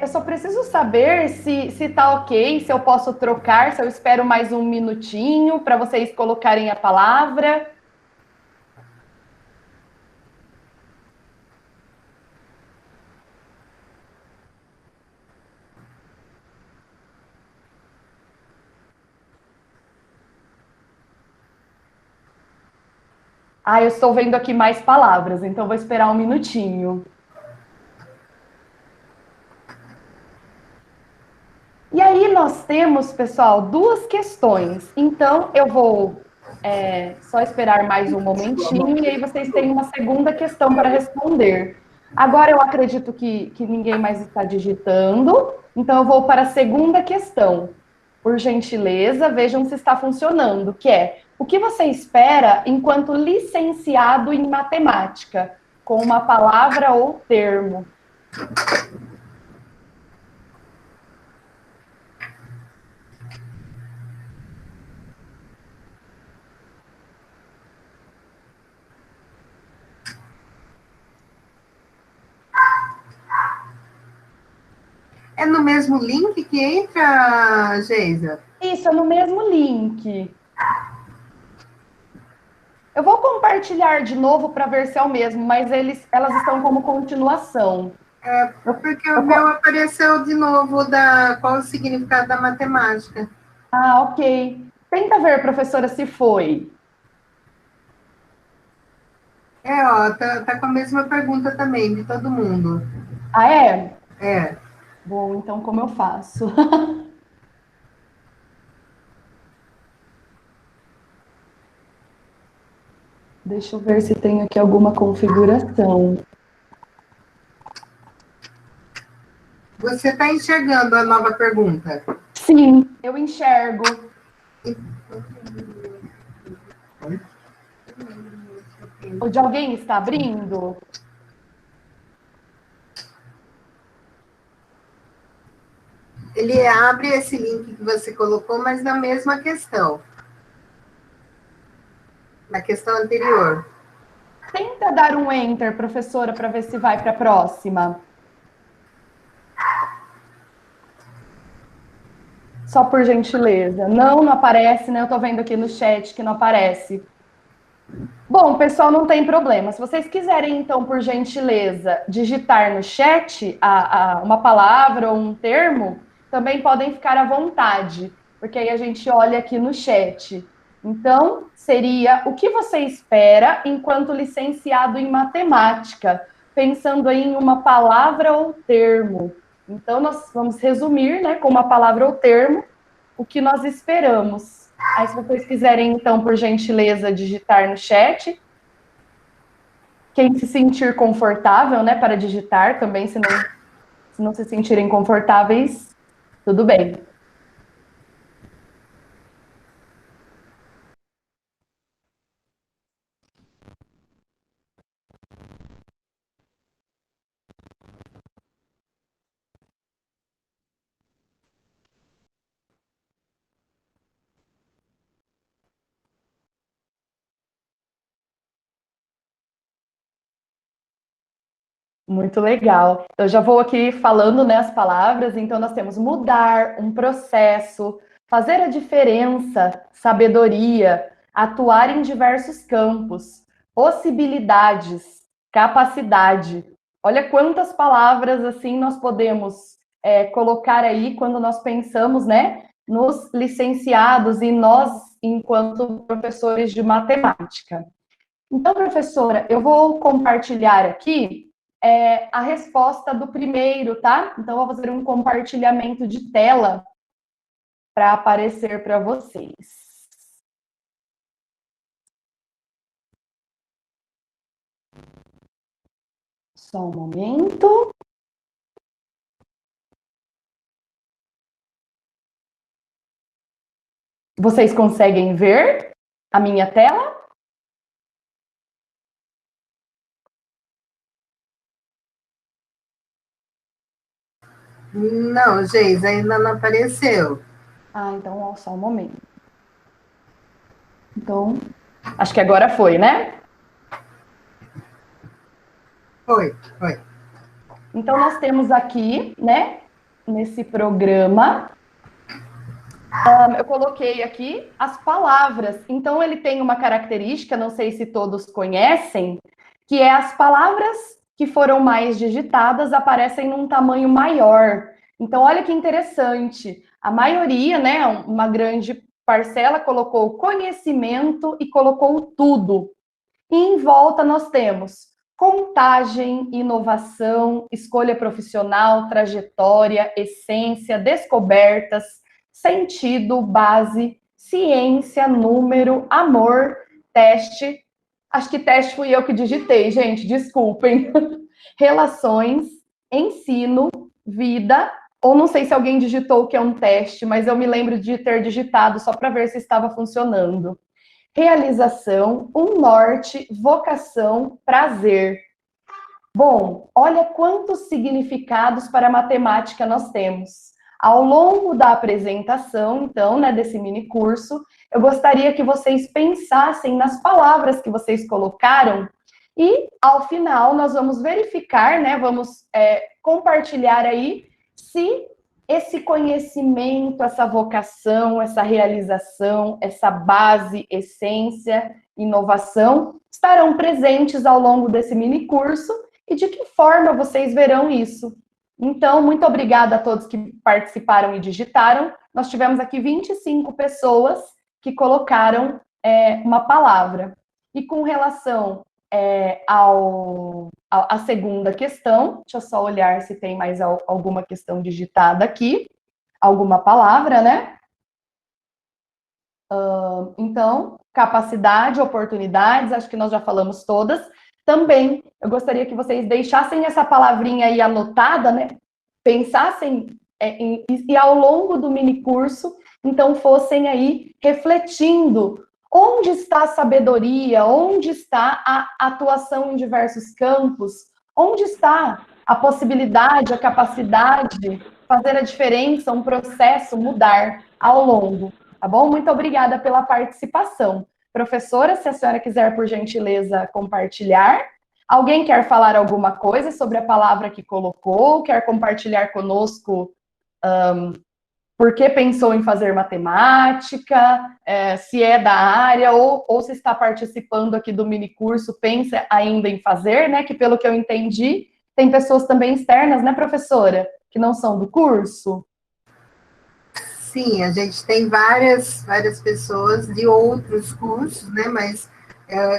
eu só preciso saber se tá ok, se eu posso trocar, se eu espero mais um minutinho para vocês colocarem a palavra. Ah, eu estou vendo aqui mais palavras, então vou esperar um minutinho. E aí nós temos, pessoal, duas questões. Então eu vou só esperar mais um momentinho e aí vocês têm uma segunda questão para responder. Agora eu acredito que ninguém mais está digitando, então eu vou para a segunda questão. Por gentileza, vejam se está funcionando, que é: o que você espera enquanto licenciado em matemática? Com uma palavra ou termo. É no mesmo link que entra, Geisa? Isso, é no mesmo link. Eu vou compartilhar de novo para ver se é o mesmo, mas elas estão como continuação. Porque o meu apareceu de novo qual o significado da matemática. Ah, ok. Tenta ver, professora, se foi. Tá com a mesma pergunta também, de todo mundo. Ah, é? É. Bom, então como eu faço? Deixa eu ver se tem aqui alguma configuração. Você está enxergando a nova pergunta? Sim, eu enxergo. O de alguém está abrindo? Ele abre esse link que você colocou, mas na mesma questão. Na questão anterior. Tenta dar um enter, professora, para ver se vai para a próxima. Só por gentileza. Não aparece, né? Eu estou vendo aqui no chat que não aparece. Bom, pessoal, não tem problema. Se vocês quiserem, então, por gentileza, digitar no chat uma palavra ou um termo, também podem ficar à vontade, porque aí a gente olha aqui no chat. Então, seria: o que você espera enquanto licenciado em matemática? Pensando aí em uma palavra ou termo. Então, nós vamos resumir, né, com uma palavra ou termo, o que nós esperamos. Aí, se vocês quiserem, então, por gentileza, digitar no chat. Quem se sentir confortável, né, para digitar também, se não se sentirem confortáveis, tudo bem. Muito legal. Eu já vou aqui falando, né, as palavras. Então, nós temos mudar, um processo, fazer a diferença, sabedoria, atuar em diversos campos, possibilidades, capacidade. Olha quantas palavras assim nós podemos colocar aí quando nós pensamos, né, nos licenciados e nós, enquanto professores de matemática. Então, professora, eu vou compartilhar aqui a resposta do primeiro, tá? Então, eu vou fazer um compartilhamento de tela para aparecer para vocês. Só um momento. Vocês conseguem ver a minha tela? Não, Geisa, ainda não apareceu. Ah, então, ó, só um momento. Então, acho que agora foi, né? Foi. Então, nós temos aqui, né, nesse programa, eu coloquei aqui as palavras. Então, ele tem uma característica, não sei se todos conhecem, que é as palavras que foram mais digitadas aparecem num tamanho maior. Então, olha que interessante. A maioria, né, uma grande parcela, colocou conhecimento e colocou tudo. E em volta nós temos contagem, inovação, escolha profissional, trajetória, essência, descobertas, sentido, base, ciência, número, amor, teste. Acho que teste fui eu que digitei, gente, desculpem. Relações, ensino, vida, ou não sei se alguém digitou o que é um teste, mas eu me lembro de ter digitado só para ver se estava funcionando. Realização, um norte, vocação, prazer. Bom, olha quantos significados para a matemática nós temos. Ao longo da apresentação, então, né, desse mini curso, eu gostaria que vocês pensassem nas palavras que vocês colocaram e, ao final, nós vamos verificar, né, vamos compartilhar aí se esse conhecimento, essa vocação, essa realização, essa base, essência, inovação, estarão presentes ao longo desse mini curso e de que forma vocês verão isso. Então, muito obrigada a todos que participaram e digitaram. Nós tivemos aqui 25 pessoas que colocaram uma palavra. E com relação a segunda questão, deixa eu só olhar se tem mais alguma questão digitada aqui, alguma palavra, né? Então, capacidade, oportunidades, acho que nós já falamos todas. Também, eu gostaria que vocês deixassem essa palavrinha aí anotada, né? Pensassem e ao longo do mini curso, então fossem aí refletindo onde está a sabedoria, onde está a atuação em diversos campos, onde está a possibilidade, a capacidade, fazer a diferença, um processo, mudar ao longo, tá bom? Muito obrigada pela participação. Professora, se a senhora quiser, por gentileza, compartilhar. Alguém quer falar alguma coisa sobre a palavra que colocou? Quer compartilhar conosco por que pensou em fazer matemática, se é da área ou se está participando aqui do mini curso, pensa ainda em fazer, né? Que pelo que eu entendi, tem pessoas também externas, né, professora? Que não são do curso. Sim, a gente tem várias pessoas de outros cursos, né? Mas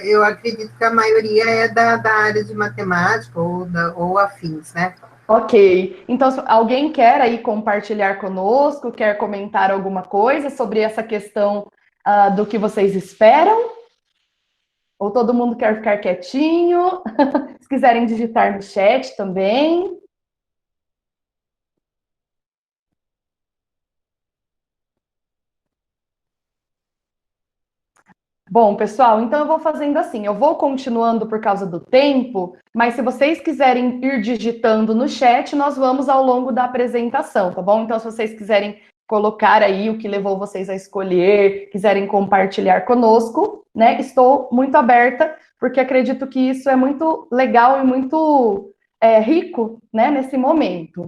eu acredito que a maioria é da área de matemática ou afins, né? Ok. Então, se alguém quer aí compartilhar conosco, quer comentar alguma coisa sobre essa questão do que vocês esperam? Ou todo mundo quer ficar quietinho? Se quiserem digitar no chat também. Bom, pessoal, então eu vou fazendo assim, eu vou continuando por causa do tempo, mas se vocês quiserem ir digitando no chat, nós vamos ao longo da apresentação, tá bom? Então, se vocês quiserem colocar aí o que levou vocês a escolher, quiserem compartilhar conosco, né? Estou muito aberta, porque acredito que isso é muito legal e muito rico, né, nesse momento.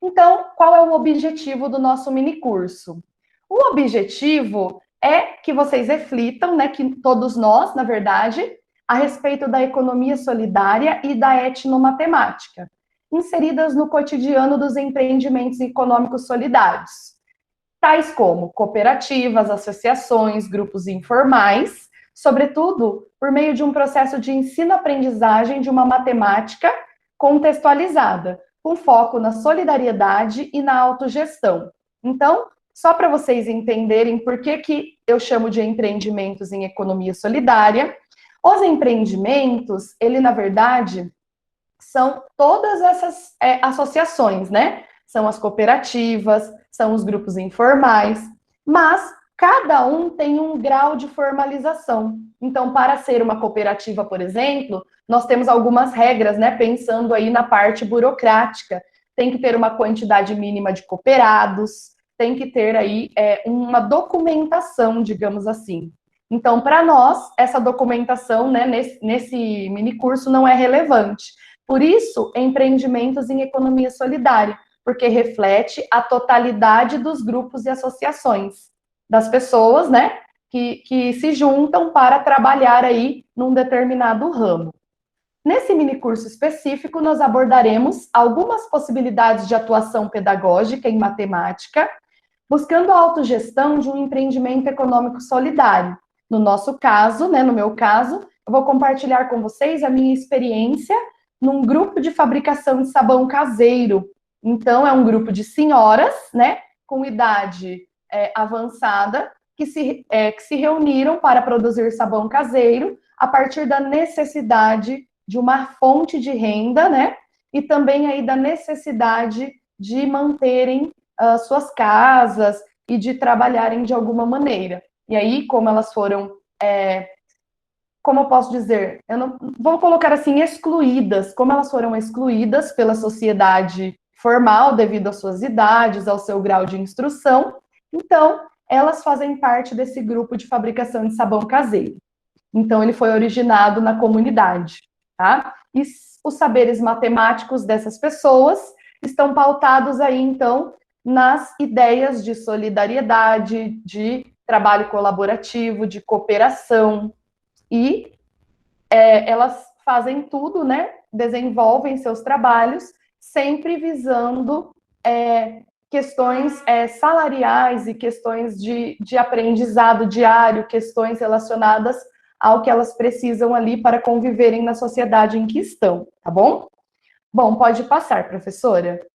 Então, qual é o objetivo do nosso mini curso? O objetivo é que vocês reflitam, né, que todos nós, na verdade, a respeito da economia solidária e da etnomatemática, inseridas no cotidiano dos empreendimentos econômicos solidários, tais como cooperativas, associações, grupos informais, sobretudo por meio de um processo de ensino-aprendizagem de uma matemática contextualizada, com foco na solidariedade e na autogestão. Então, só para vocês entenderem por que eu chamo de empreendimentos em economia solidária, os empreendimentos, ele, na verdade, são todas essas associações, né? São as cooperativas, são os grupos informais, mas cada um tem um grau de formalização. Então, para ser uma cooperativa, por exemplo, nós temos algumas regras, né? Pensando aí na parte burocrática. Tem que ter uma quantidade mínima de cooperados, tem que ter aí uma documentação, digamos assim. Então, para nós, essa documentação, né, nesse mini curso não é relevante. Por isso, empreendimentos em economia solidária, porque reflete a totalidade dos grupos e associações das pessoas, né, que se juntam para trabalhar aí num determinado ramo. Nesse minicurso específico, nós abordaremos algumas possibilidades de atuação pedagógica em matemática, buscando a autogestão de um empreendimento econômico solidário. No nosso caso, né, no meu caso, eu vou compartilhar com vocês a minha experiência num grupo de fabricação de sabão caseiro. Então, é um grupo de senhoras, né, com idade avançada, que se reuniram para produzir sabão caseiro a partir da necessidade de uma fonte de renda, né, e também aí da necessidade de manterem suas casas e de trabalharem de alguma maneira. E aí, como elas foram, como eu posso dizer, eu não vou colocar assim, excluídas, como elas foram excluídas pela sociedade formal devido às suas idades, ao seu grau de instrução, então elas fazem parte desse grupo de fabricação de sabão caseiro. Então ele foi originado na comunidade, tá? E os saberes matemáticos dessas pessoas estão pautados aí, então, nas ideias de solidariedade, de trabalho colaborativo, de cooperação, e elas fazem tudo, né? Desenvolvem seus trabalhos, sempre visando questões salariais e questões de aprendizado diário, questões relacionadas ao que elas precisam ali para conviverem na sociedade em que estão, tá bom? Bom, pode passar, professora.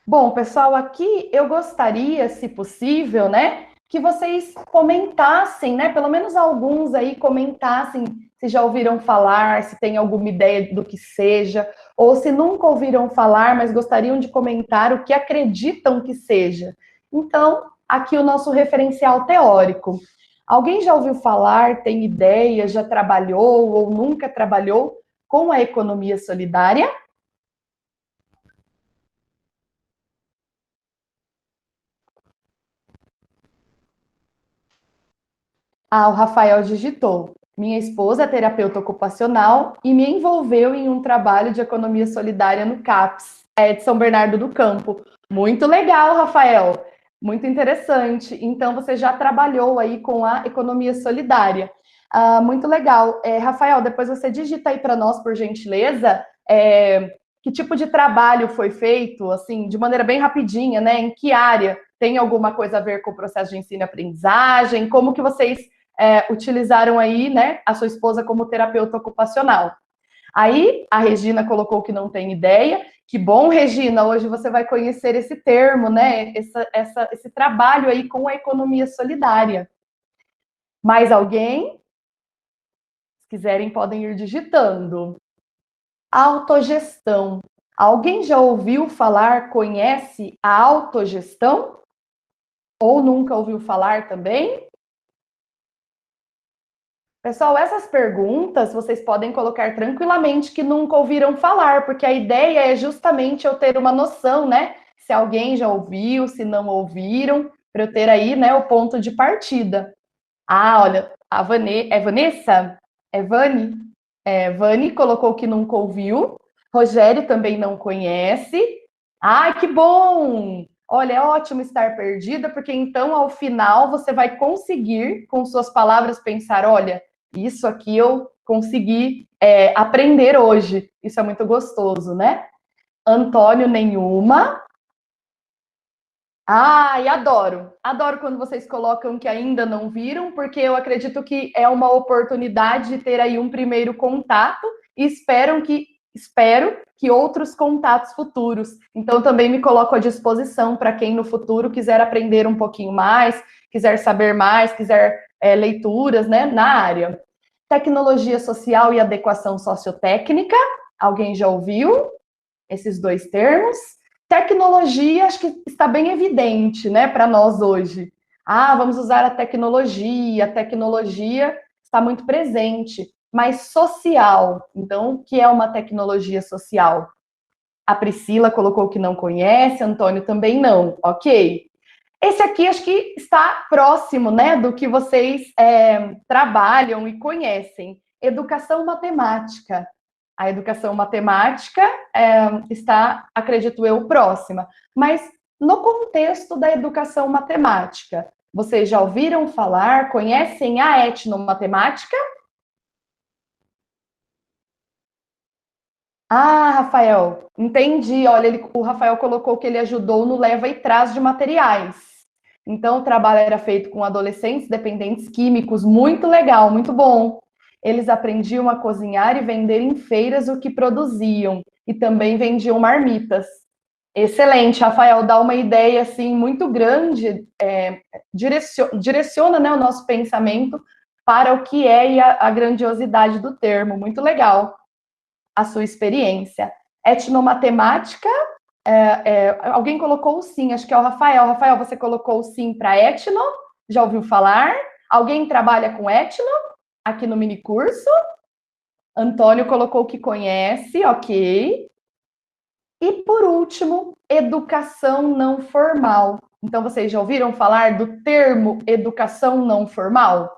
Bom, pessoal, aqui eu gostaria, se possível, né, que vocês comentassem, né, pelo menos alguns aí comentassem se já ouviram falar, se tem alguma ideia do que seja, ou se nunca ouviram falar, mas gostariam de comentar o que acreditam que seja. Então, aqui o nosso referencial teórico. Alguém já ouviu falar, tem ideia, já trabalhou ou nunca trabalhou com a economia solidária? Ah, o Rafael digitou. Minha esposa é terapeuta ocupacional e me envolveu em um trabalho de economia solidária no CAPS, de São Bernardo do Campo. Muito legal, Rafael. Muito interessante. Então, você já trabalhou aí com a economia solidária. Ah, muito legal. Rafael, depois você digita aí para nós, por gentileza, que tipo de trabalho foi feito, assim, de maneira bem rapidinha, né? Em que área? Tem alguma coisa a ver com o processo de ensino e aprendizagem? Como que vocês utilizaram aí, né, a sua esposa como terapeuta ocupacional? Aí a Regina colocou que não tem ideia. Que bom, Regina, hoje você vai conhecer esse termo, né? Esse trabalho aí com a economia solidária. Mais alguém? Se quiserem, podem ir digitando. Autogestão. Alguém já ouviu falar, conhece a autogestão? Ou nunca ouviu falar também? Pessoal, essas perguntas vocês podem colocar tranquilamente que nunca ouviram falar, porque a ideia é justamente eu ter uma noção, né? Se alguém já ouviu, se não ouviram, para eu ter aí, né, o ponto de partida. Ah, olha, a Vanessa? É Vani? Vani colocou que nunca ouviu. Rogério também não conhece. Ai, que bom! Olha, é ótimo estar perdida, porque então, ao final, você vai conseguir, com suas palavras, pensar: olha, isso aqui eu consegui aprender hoje. Isso é muito gostoso, né? Antônio, nenhuma. Ai, adoro. Adoro quando vocês colocam que ainda não viram, porque eu acredito que é uma oportunidade de ter aí um primeiro contato e espero que outros contatos futuros. Então, também me coloco à disposição para quem no futuro quiser aprender um pouquinho mais, quiser saber mais, quiser leituras, né, na área. Tecnologia social e adequação sociotécnica. Alguém já ouviu esses dois termos? Tecnologia, acho que está bem evidente, né, para nós hoje. Ah, vamos usar a tecnologia está muito presente, mas social. Então, o que é uma tecnologia social? A Priscila colocou que não conhece, Antônio também não, ok. Esse aqui acho que está próximo, né, do que vocês trabalham e conhecem. Educação matemática. A educação matemática está, acredito eu, próxima. Mas no contexto da educação matemática, vocês já ouviram falar, conhecem a etnomatemática? Ah, Rafael, entendi. Olha, o Rafael colocou que ele ajudou no leva e traz de materiais. Então, o trabalho era feito com adolescentes dependentes químicos, muito legal, muito bom. Eles aprendiam a cozinhar e vender em feiras o que produziam, e também vendiam marmitas. Excelente, Rafael, dá uma ideia assim muito grande, direciona, né, o nosso pensamento para o que é e a grandiosidade do termo. Muito legal a sua experiência. Etnomatemática, alguém colocou o sim, acho que é o Rafael. Rafael, você colocou o sim para etno? Já ouviu falar? Alguém trabalha com etno aqui no minicurso? Antônio colocou que conhece, ok. E por último, educação não formal. Então, vocês já ouviram falar do termo educação não formal?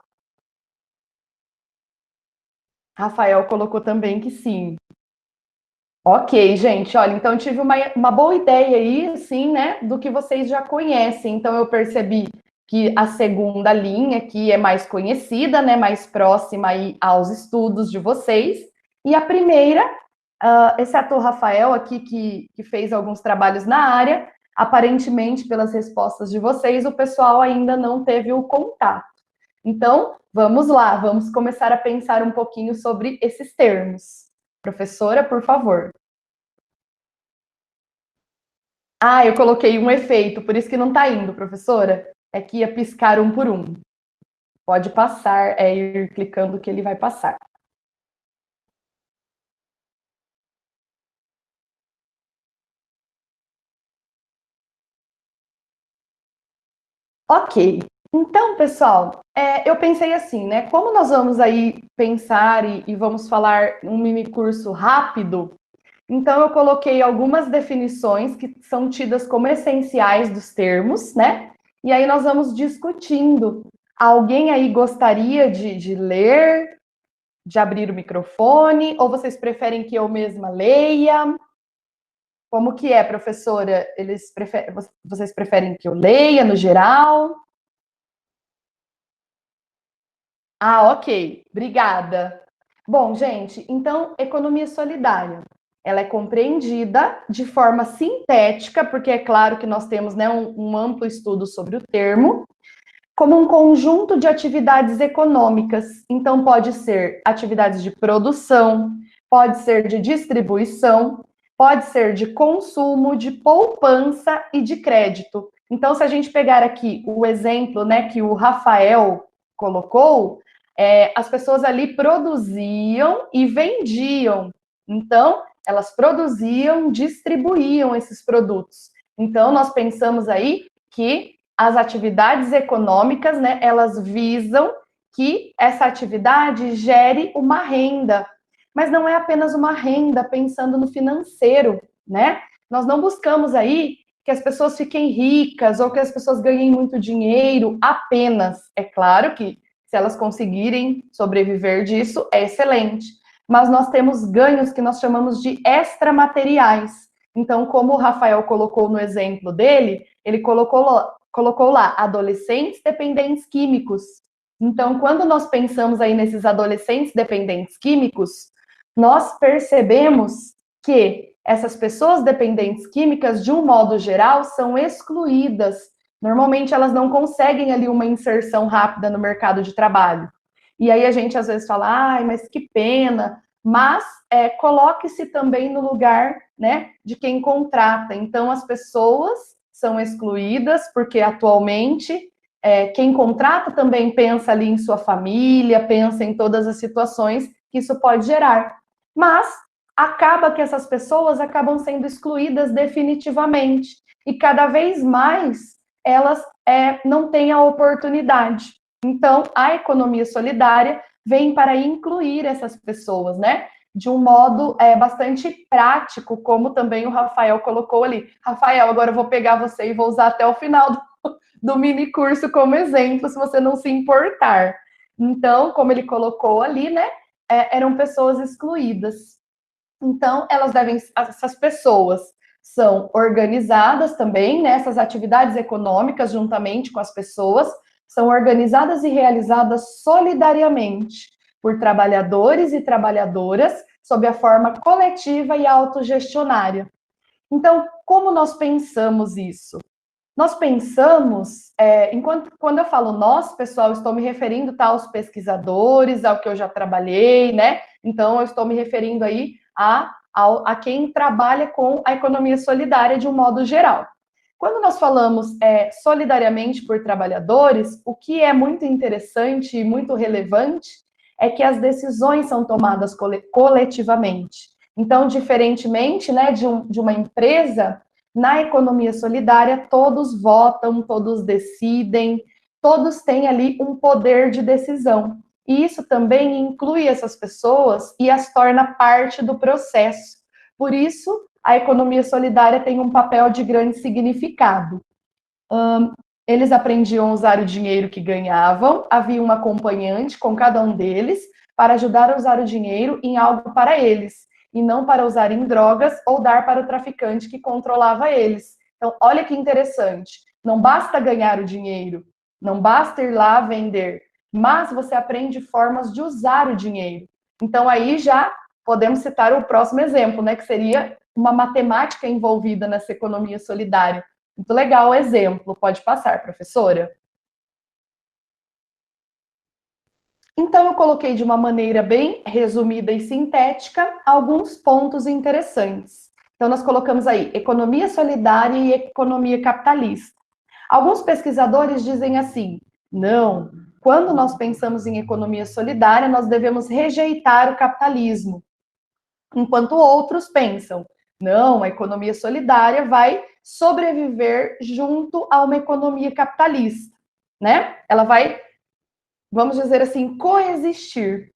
Rafael colocou também que sim. Ok, gente, olha, então eu tive uma boa ideia aí, assim, né, do que vocês já conhecem. Então eu percebi que a segunda linha aqui é mais conhecida, né, mais próxima aí aos estudos de vocês. E a primeira, esse ator Rafael aqui, que fez alguns trabalhos na área, aparentemente, pelas respostas de vocês, o pessoal ainda não teve o contato. Então, vamos lá, vamos começar a pensar um pouquinho sobre esses termos. Professora, por favor. Ah, eu coloquei um efeito, por isso que não está indo, professora. É que ia piscar um por um. Pode passar, ir clicando que ele vai passar. Ok. Então, pessoal, eu pensei assim, né? Como nós vamos aí pensar e vamos falar um mini curso rápido, então eu coloquei algumas definições que são tidas como essenciais dos termos, né? E aí nós vamos discutindo. Alguém aí gostaria de ler, de abrir o microfone, ou vocês preferem que eu mesma leia? Como que é, professora? Vocês preferem que eu leia no geral? Ah, ok. Obrigada. Bom, gente, então, economia solidária. Ela é compreendida de forma sintética, porque é claro que nós temos, né, um amplo estudo sobre o termo, como um conjunto de atividades econômicas. Então, pode ser atividades de produção, pode ser de distribuição, pode ser de consumo, de poupança e de crédito. Então, se a gente pegar aqui o exemplo, né, que o Rafael colocou, as pessoas ali produziam e vendiam. Então, elas produziam, distribuíam esses produtos. Então, nós pensamos aí que as atividades econômicas, né, elas visam que essa atividade gere uma renda, mas não é apenas uma renda pensando no financeiro, né? Nós não buscamos aí que as pessoas fiquem ricas ou que as pessoas ganhem muito dinheiro apenas. É claro que se elas conseguirem sobreviver disso, é excelente. Mas nós temos ganhos que nós chamamos de extramateriais. Então, como o Rafael colocou no exemplo dele, ele colocou lá adolescentes dependentes químicos. Então, quando nós pensamos aí nesses adolescentes dependentes químicos, nós percebemos que essas pessoas dependentes químicas, de um modo geral, são excluídas. Normalmente, elas não conseguem ali uma inserção rápida no mercado de trabalho. E aí a gente às vezes fala, ai, mas que pena. Mas coloque-se também no lugar, né, de quem contrata. Então, as pessoas são excluídas, porque atualmente quem contrata também pensa ali em sua família, pensa em todas as situações que isso pode gerar. Mas acaba que essas pessoas acabam sendo excluídas definitivamente. E cada vez mais elas não têm a oportunidade. Então, a economia solidária vem para incluir essas pessoas, né? De um modo bastante prático, como também o Rafael colocou ali. Rafael, agora eu vou pegar você e vou usar até o final do mini curso como exemplo, se você não se importar. Então, como ele colocou ali, né? Eram pessoas excluídas. Então, essas pessoas são organizadas também, né, essas atividades econômicas, juntamente com as pessoas, são organizadas e realizadas solidariamente por trabalhadores e trabalhadoras, sob a forma coletiva e autogestionária. Então, como nós pensamos isso? Nós pensamos, quando eu falo nós, pessoal, estou me referindo aos pesquisadores, ao que eu já trabalhei, né? Então, eu estou me referindo aí a quem trabalha com a economia solidária de um modo geral. Quando nós falamos solidariamente por trabalhadores, o que é muito interessante e muito relevante é que as decisões são tomadas coletivamente. Então, diferentemente, né, de uma empresa, na economia solidária, todos votam, todos decidem, todos têm ali um poder de decisão. E isso também inclui essas pessoas e as torna parte do processo. Por isso, a economia solidária tem um papel de grande significado. Eles aprendiam a usar o dinheiro que ganhavam, havia um acompanhante com cada um deles para ajudar a usar o dinheiro em algo para eles, e não para usar em drogas ou dar para o traficante que controlava eles. Então, olha que interessante. Não basta ganhar o dinheiro, não basta ir lá vender, mas você aprende formas de usar o dinheiro. Então, aí já podemos citar o próximo exemplo, né, que seria uma matemática envolvida nessa economia solidária. Muito legal o exemplo. Pode passar, professora. Então, eu coloquei de uma maneira bem resumida e sintética alguns pontos interessantes. Então, nós colocamos aí economia solidária e economia capitalista. Alguns pesquisadores dizem assim: não, quando nós pensamos em economia solidária, nós devemos rejeitar o capitalismo. Enquanto outros pensam: não, a economia solidária vai sobreviver junto a uma economia capitalista, né? Ela vai, vamos dizer assim, coexistir.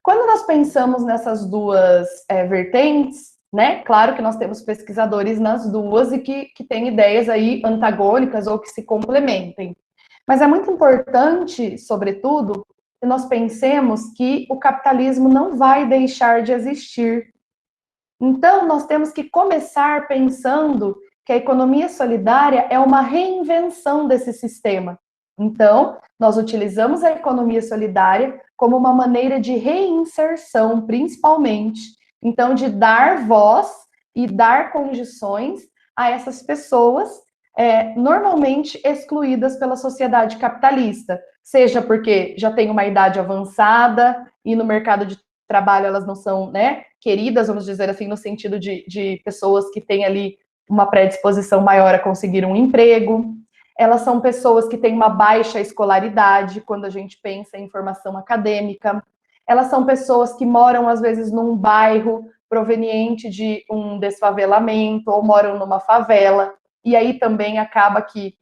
Quando nós pensamos nessas duas vertentes, né? Claro que nós temos pesquisadores nas duas e que têm ideias aí antagônicas ou que se complementem. Mas é muito importante, sobretudo, que nós pensemos que o capitalismo não vai deixar de existir. Então, nós temos que começar pensando que a economia solidária é uma reinvenção desse sistema. Então, nós utilizamos a economia solidária como uma maneira de reinserção, principalmente. Então, de dar voz e dar condições a essas pessoas normalmente excluídas pela sociedade capitalista, seja porque já tem uma idade avançada e no mercado de trabalho elas não são, né, queridas, vamos dizer assim, no sentido de pessoas que têm ali uma predisposição maior a conseguir um emprego. Elas são pessoas que têm uma baixa escolaridade, quando a gente pensa em formação acadêmica. Elas são pessoas que moram, às vezes, num bairro proveniente de um desfavelamento, ou moram numa favela. E aí também acaba que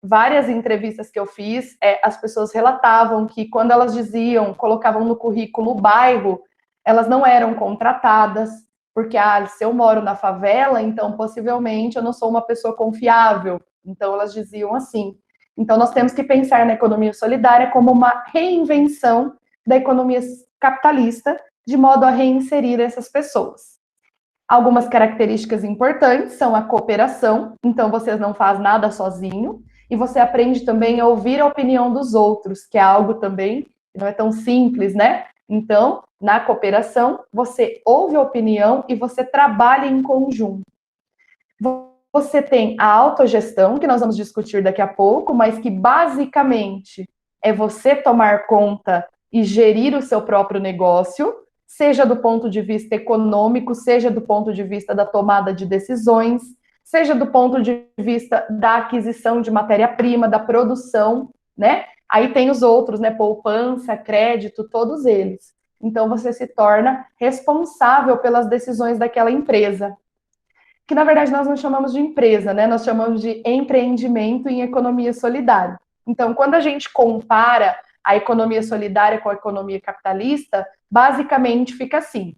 várias entrevistas que eu fiz, as pessoas relatavam que quando elas diziam, colocavam no currículo o bairro, elas não eram contratadas, porque se eu moro na favela, então possivelmente eu não sou uma pessoa confiável. Então elas diziam assim. Então nós temos que pensar na economia solidária como uma reinvenção da economia capitalista, de modo a reinserir essas pessoas. Algumas características importantes são a cooperação, então você não faz nada sozinho, e você aprende também a ouvir a opinião dos outros, que é algo também que não é tão simples, né? Então, na cooperação, você ouve a opinião e você trabalha em conjunto. Você tem a autogestão, que nós vamos discutir daqui a pouco, mas que basicamente é você tomar conta e gerir o seu próprio negócio, seja do ponto de vista econômico, seja do ponto de vista da tomada de decisões, seja do ponto de vista da aquisição de matéria-prima, da produção, né? Aí tem os outros, né? Poupança, crédito, todos eles. Então, você se torna responsável pelas decisões daquela empresa. Que, na verdade, nós não chamamos de empresa, né? Nós chamamos de empreendimento em economia solidária. Então, quando a gente compara a economia solidária com a economia capitalista, basicamente fica assim.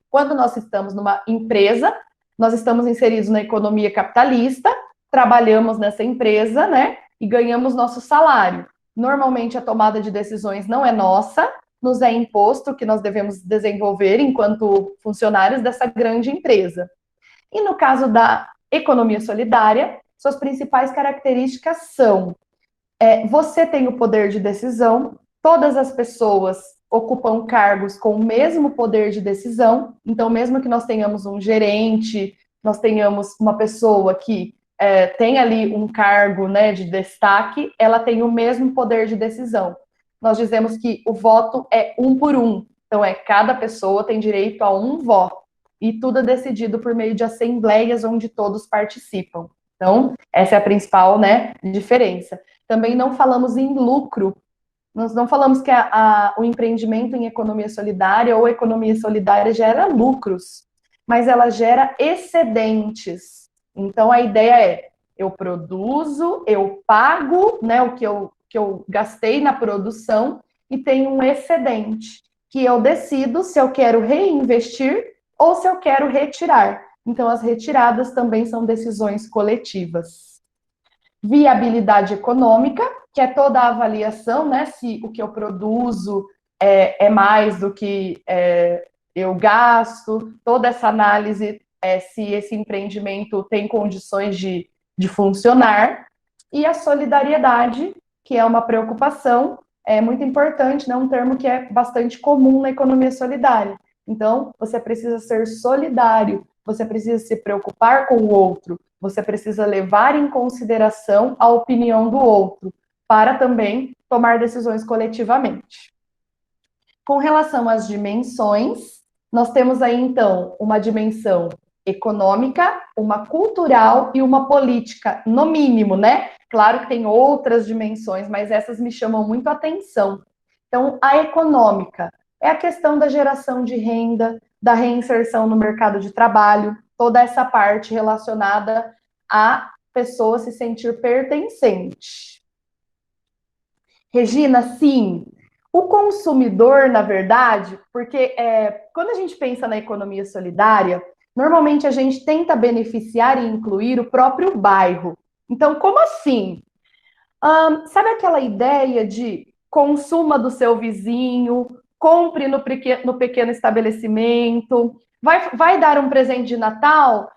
Quando nós estamos numa empresa, nós estamos inseridos na economia capitalista, trabalhamos nessa empresa, né? E ganhamos nosso salário. Normalmente a tomada de decisões não é nossa, nos é imposto, que nós devemos desenvolver enquanto funcionários dessa grande empresa. E no caso da economia solidária, suas principais características são: você tem o poder de decisão, todas as pessoas ocupam cargos com o mesmo poder de decisão, então mesmo que nós tenhamos um gerente, nós tenhamos uma pessoa que tem ali um cargo, né, de destaque, ela tem o mesmo poder de decisão. Nós dizemos que o voto é 1 por 1, então cada pessoa tem direito a um voto, e tudo é decidido por meio de assembleias onde todos participam. Então, essa é a principal, né, diferença. Também não falamos em lucro, nós não falamos que o empreendimento em economia solidária ou economia solidária gera lucros, mas ela gera excedentes. Então, a ideia é: eu produzo, eu pago, né, o que eu gastei na produção e tenho um excedente, que eu decido se eu quero reinvestir ou se eu quero retirar. Então, as retiradas também são decisões coletivas. Viabilidade econômica, que é toda a avaliação, né, se o que eu produzo é mais do que eu gasto, toda essa análise se esse empreendimento tem condições de funcionar. E a solidariedade, que é uma preocupação muito importante, né, um termo que é bastante comum na economia solidária. Então, você precisa ser solidário, você precisa se preocupar com o outro, você precisa levar em consideração a opinião do outro, para também tomar decisões coletivamente. Com relação às dimensões, nós temos aí, então, uma dimensão econômica, uma cultural e uma política, no mínimo, né? Claro que tem outras dimensões, mas essas me chamam muito a atenção. Então, a econômica é a questão da geração de renda, da reinserção no mercado de trabalho, toda essa parte relacionada a pessoa se sentir pertencente. Regina, sim, o consumidor, na verdade, porque quando a gente pensa na economia solidária, normalmente a gente tenta beneficiar e incluir o próprio bairro. Então, como assim? Sabe aquela ideia de consuma do seu vizinho, compre no pequeno estabelecimento, vai dar um presente de Natal?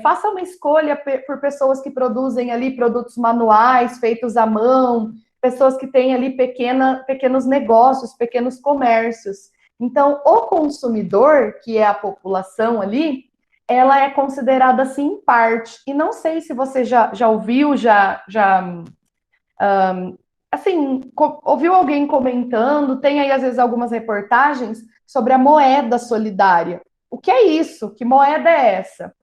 Faça uma escolha por pessoas que produzem ali produtos manuais, feitos à mão, pessoas que têm ali pequenos negócios, pequenos comércios. Então, o consumidor, que é a população ali, ela é considerada assim parte. E não sei se você já ouviu, assim, ouviu alguém comentando, tem aí às vezes algumas reportagens sobre a moeda solidária. O que é isso? Que moeda é essa?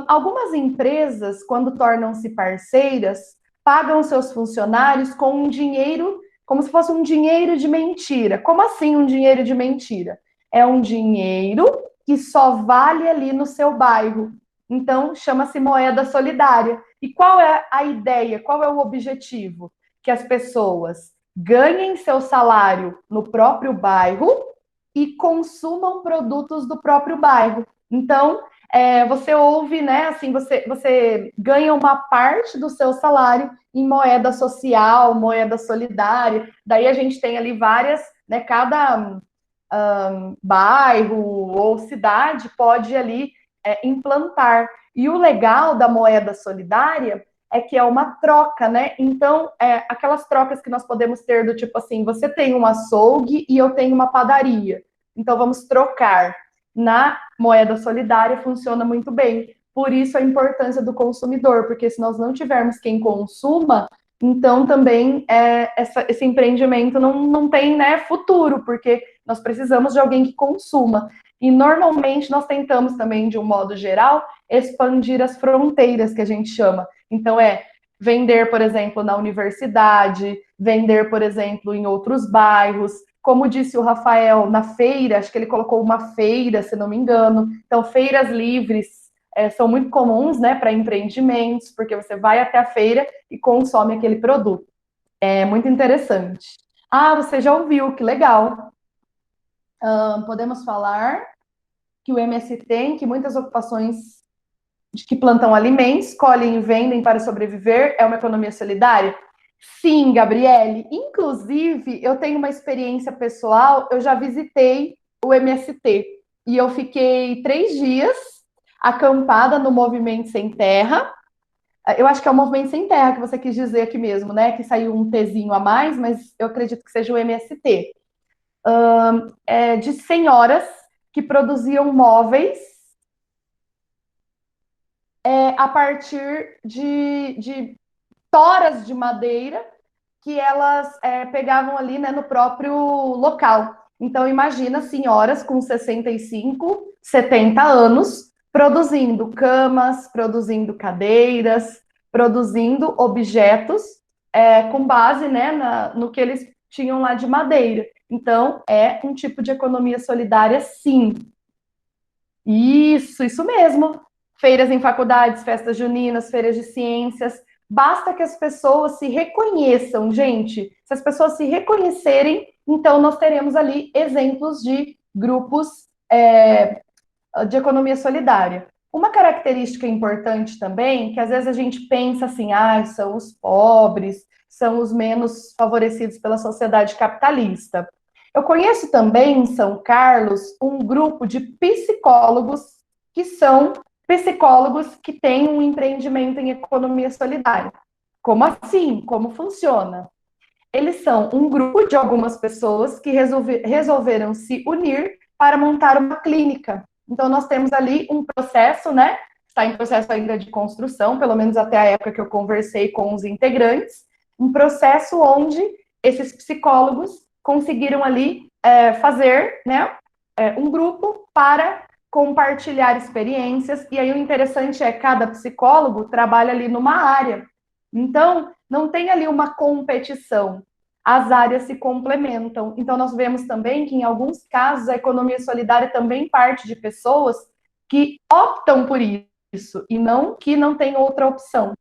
Algumas empresas, quando tornam-se parceiras, pagam seus funcionários com um dinheiro, como se fosse um dinheiro de mentira. Como assim um dinheiro de mentira? É um dinheiro que só vale ali no seu bairro. Então, chama-se moeda solidária. E qual é a ideia? Qual é o objetivo? Que as pessoas ganhem seu salário no próprio bairro e consumam produtos do próprio bairro. Então, você ouve, né, assim, você ganha uma parte do seu salário em moeda social, moeda solidária. Daí a gente tem ali várias, né, cada bairro ou cidade pode ali implantar. E o legal da moeda solidária é que é uma troca, né? Então, aquelas trocas que nós podemos ter do tipo assim, você tem um açougue e eu tenho uma padaria. Então, vamos trocar. Na moeda solidária funciona muito bem. Por isso a importância do consumidor, porque se nós não tivermos quem consuma, então também esse empreendimento não tem, né, futuro, porque nós precisamos de alguém que consuma. E normalmente nós tentamos também, de um modo geral, expandir as fronteiras, que a gente chama. Então, vender, por exemplo, na universidade, vender, por exemplo, em outros bairros. Como disse o Rafael, na feira, acho que ele colocou uma feira, se não me engano. Então, feiras livres são muito comuns, né, para empreendimentos, porque você vai até a feira e consome aquele produto. É muito interessante. Você já ouviu, que legal. Podemos falar que o MS tem, que muitas ocupações que plantam alimentos, colhem e vendem para sobreviver, é uma economia solidária? Sim, Gabriele. Inclusive, eu tenho uma experiência pessoal, eu já visitei o MST e eu fiquei 3 dias acampada no Movimento Sem Terra. Eu acho que é o Movimento Sem Terra que você quis dizer aqui mesmo, né? Que saiu um Tzinho a mais, mas eu acredito que seja o MST. De senhoras que produziam móveis a partir de toras de madeira que elas pegavam ali, né, no próprio local. Então, imagina senhoras com 65, 70 anos produzindo camas, produzindo cadeiras, produzindo objetos com base, né, no que eles tinham lá de madeira. Então, é um tipo de economia solidária, sim. Isso mesmo. Feiras em faculdades, festas juninas, feiras de ciências. Basta que as pessoas se reconheçam, gente. Se as pessoas se reconhecerem, então nós teremos ali exemplos de grupos de economia solidária. Uma característica importante também, que às vezes a gente pensa assim, são os pobres, são os menos favorecidos pela sociedade capitalista. Eu conheço também em São Carlos um grupo de psicólogos que são psicólogos que têm um empreendimento em economia solidária. Como assim? Como funciona? Eles são um grupo de algumas pessoas que resolveram se unir para montar uma clínica. Então, nós temos ali um processo, né? Está em processo ainda de construção, pelo menos até a época que eu conversei com os integrantes, um processo onde esses psicólogos conseguiram ali fazer, né, um grupo para compartilhar experiências. E aí o interessante é que cada psicólogo trabalha ali numa área. Então, não tem ali uma competição. As áreas se complementam. Então, nós vemos também que, em alguns casos, a economia solidária também parte de pessoas que optam por isso e não que não tem outra opção.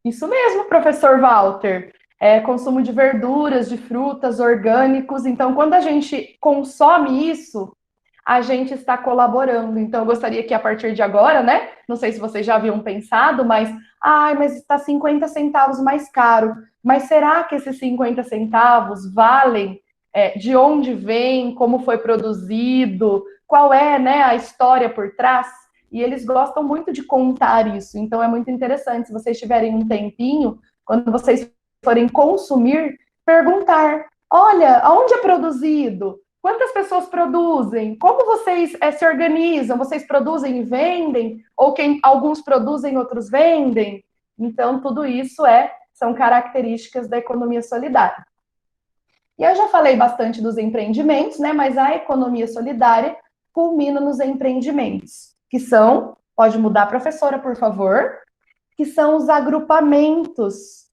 Isso mesmo, professor Walter. Consumo de verduras, de frutas, orgânicos. Então, quando a gente consome isso, a gente está colaborando. Então, eu gostaria que a partir de agora, né? Não sei se vocês já haviam pensado, mas está 50 centavos mais caro. Mas será que esses 50 centavos valem de onde vem, como foi produzido, qual é, né, a história por trás? E eles gostam muito de contar isso. Então, é muito interessante, se vocês tiverem um tempinho, quando vocês forem consumir, perguntar: olha, aonde é produzido? Quantas pessoas produzem? Como vocês se organizam? Vocês produzem e vendem? Ou alguns produzem, outros vendem? Então, tudo isso são características da economia solidária. E eu já falei bastante dos empreendimentos, né? Mas a economia solidária culmina nos empreendimentos, que são, pode mudar, professora, por favor, que são os agrupamentos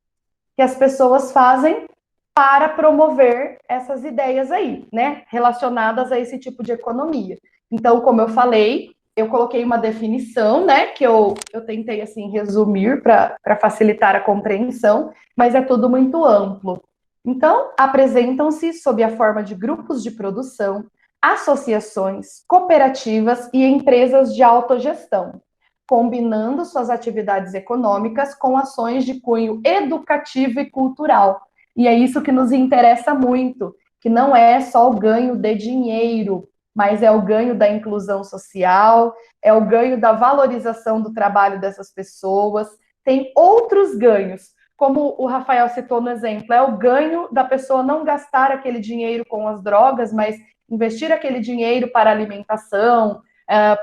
que as pessoas fazem para promover essas ideias aí, né, relacionadas a esse tipo de economia. Então, como eu falei, eu coloquei uma definição, né, que eu tentei, assim, resumir para facilitar a compreensão, mas é tudo muito amplo. Então, apresentam-se sob a forma de grupos de produção, associações, cooperativas e empresas de autogestão, combinando suas atividades econômicas com ações de cunho educativo e cultural. E é isso que nos interessa muito, que não é só o ganho de dinheiro, mas é o ganho da inclusão social, é o ganho da valorização do trabalho dessas pessoas. Tem outros ganhos, como o Rafael citou no exemplo, é o ganho da pessoa não gastar aquele dinheiro com as drogas, mas investir aquele dinheiro para alimentação,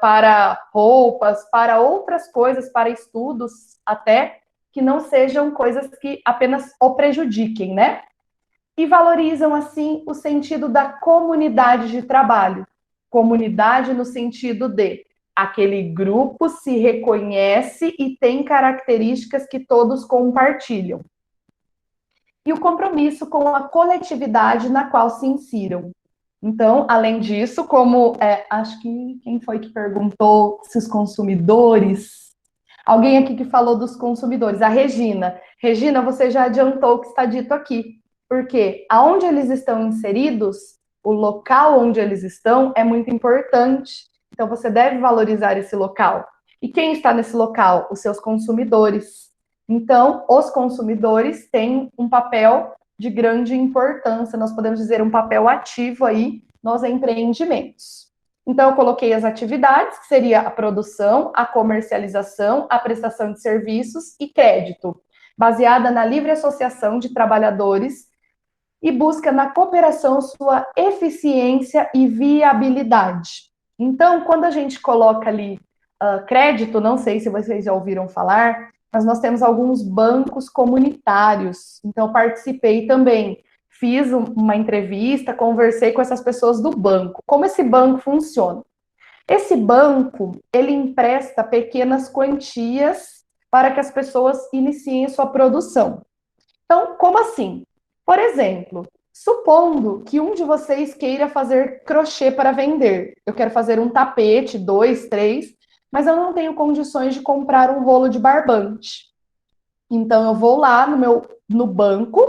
para roupas, para outras coisas, para estudos até, que não sejam coisas que apenas o prejudiquem, né? E valorizam, assim, o sentido da comunidade de trabalho. Comunidade no sentido de aquele grupo se reconhece e tem características que todos compartilham. E o compromisso com a coletividade na qual se insiram. Então, além disso, como acho que quem foi que perguntou se os consumidores. Alguém aqui que falou dos consumidores, a Regina. Regina, você já adiantou o que está dito aqui, porque aonde eles estão inseridos, o local onde eles estão é muito importante. Então, você deve valorizar esse local. E quem está nesse local? Os seus consumidores. Então, os consumidores têm um papel de grande importância, nós podemos dizer um papel ativo aí nos empreendimentos. Então, eu coloquei as atividades, que seria a produção, a comercialização, a prestação de serviços e crédito, baseada na livre associação de trabalhadores e busca na cooperação sua eficiência e viabilidade. Então, quando a gente coloca ali crédito, não sei se vocês já ouviram falar, mas nós temos alguns bancos comunitários. Então, eu participei também, fiz uma entrevista, conversei com essas pessoas do banco. Como esse banco funciona? Esse banco, ele empresta pequenas quantias para que as pessoas iniciem sua produção. Então, como assim? Por exemplo, supondo que um de vocês queira fazer crochê para vender. Eu quero fazer um tapete, 2, 3, mas eu não tenho condições de comprar um rolo de barbante. Então, eu vou lá no banco,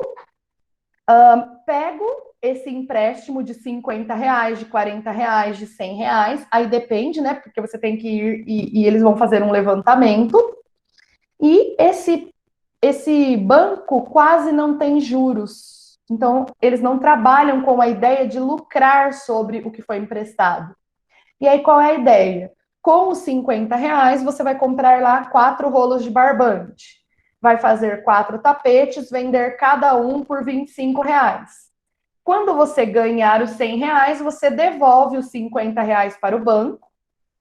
pego esse empréstimo de R$50, de R$40, de R$100, aí depende, né? Porque você tem que ir e eles vão fazer um levantamento. E esse banco quase não tem juros. Então, eles não trabalham com a ideia de lucrar sobre o que foi emprestado. E aí, qual é a ideia? Com os R$50, você vai comprar lá 4 rolos de barbante. Vai fazer 4 tapetes, vender cada um por R$25. Quando você ganhar os R$100, você devolve os R$50 para o banco.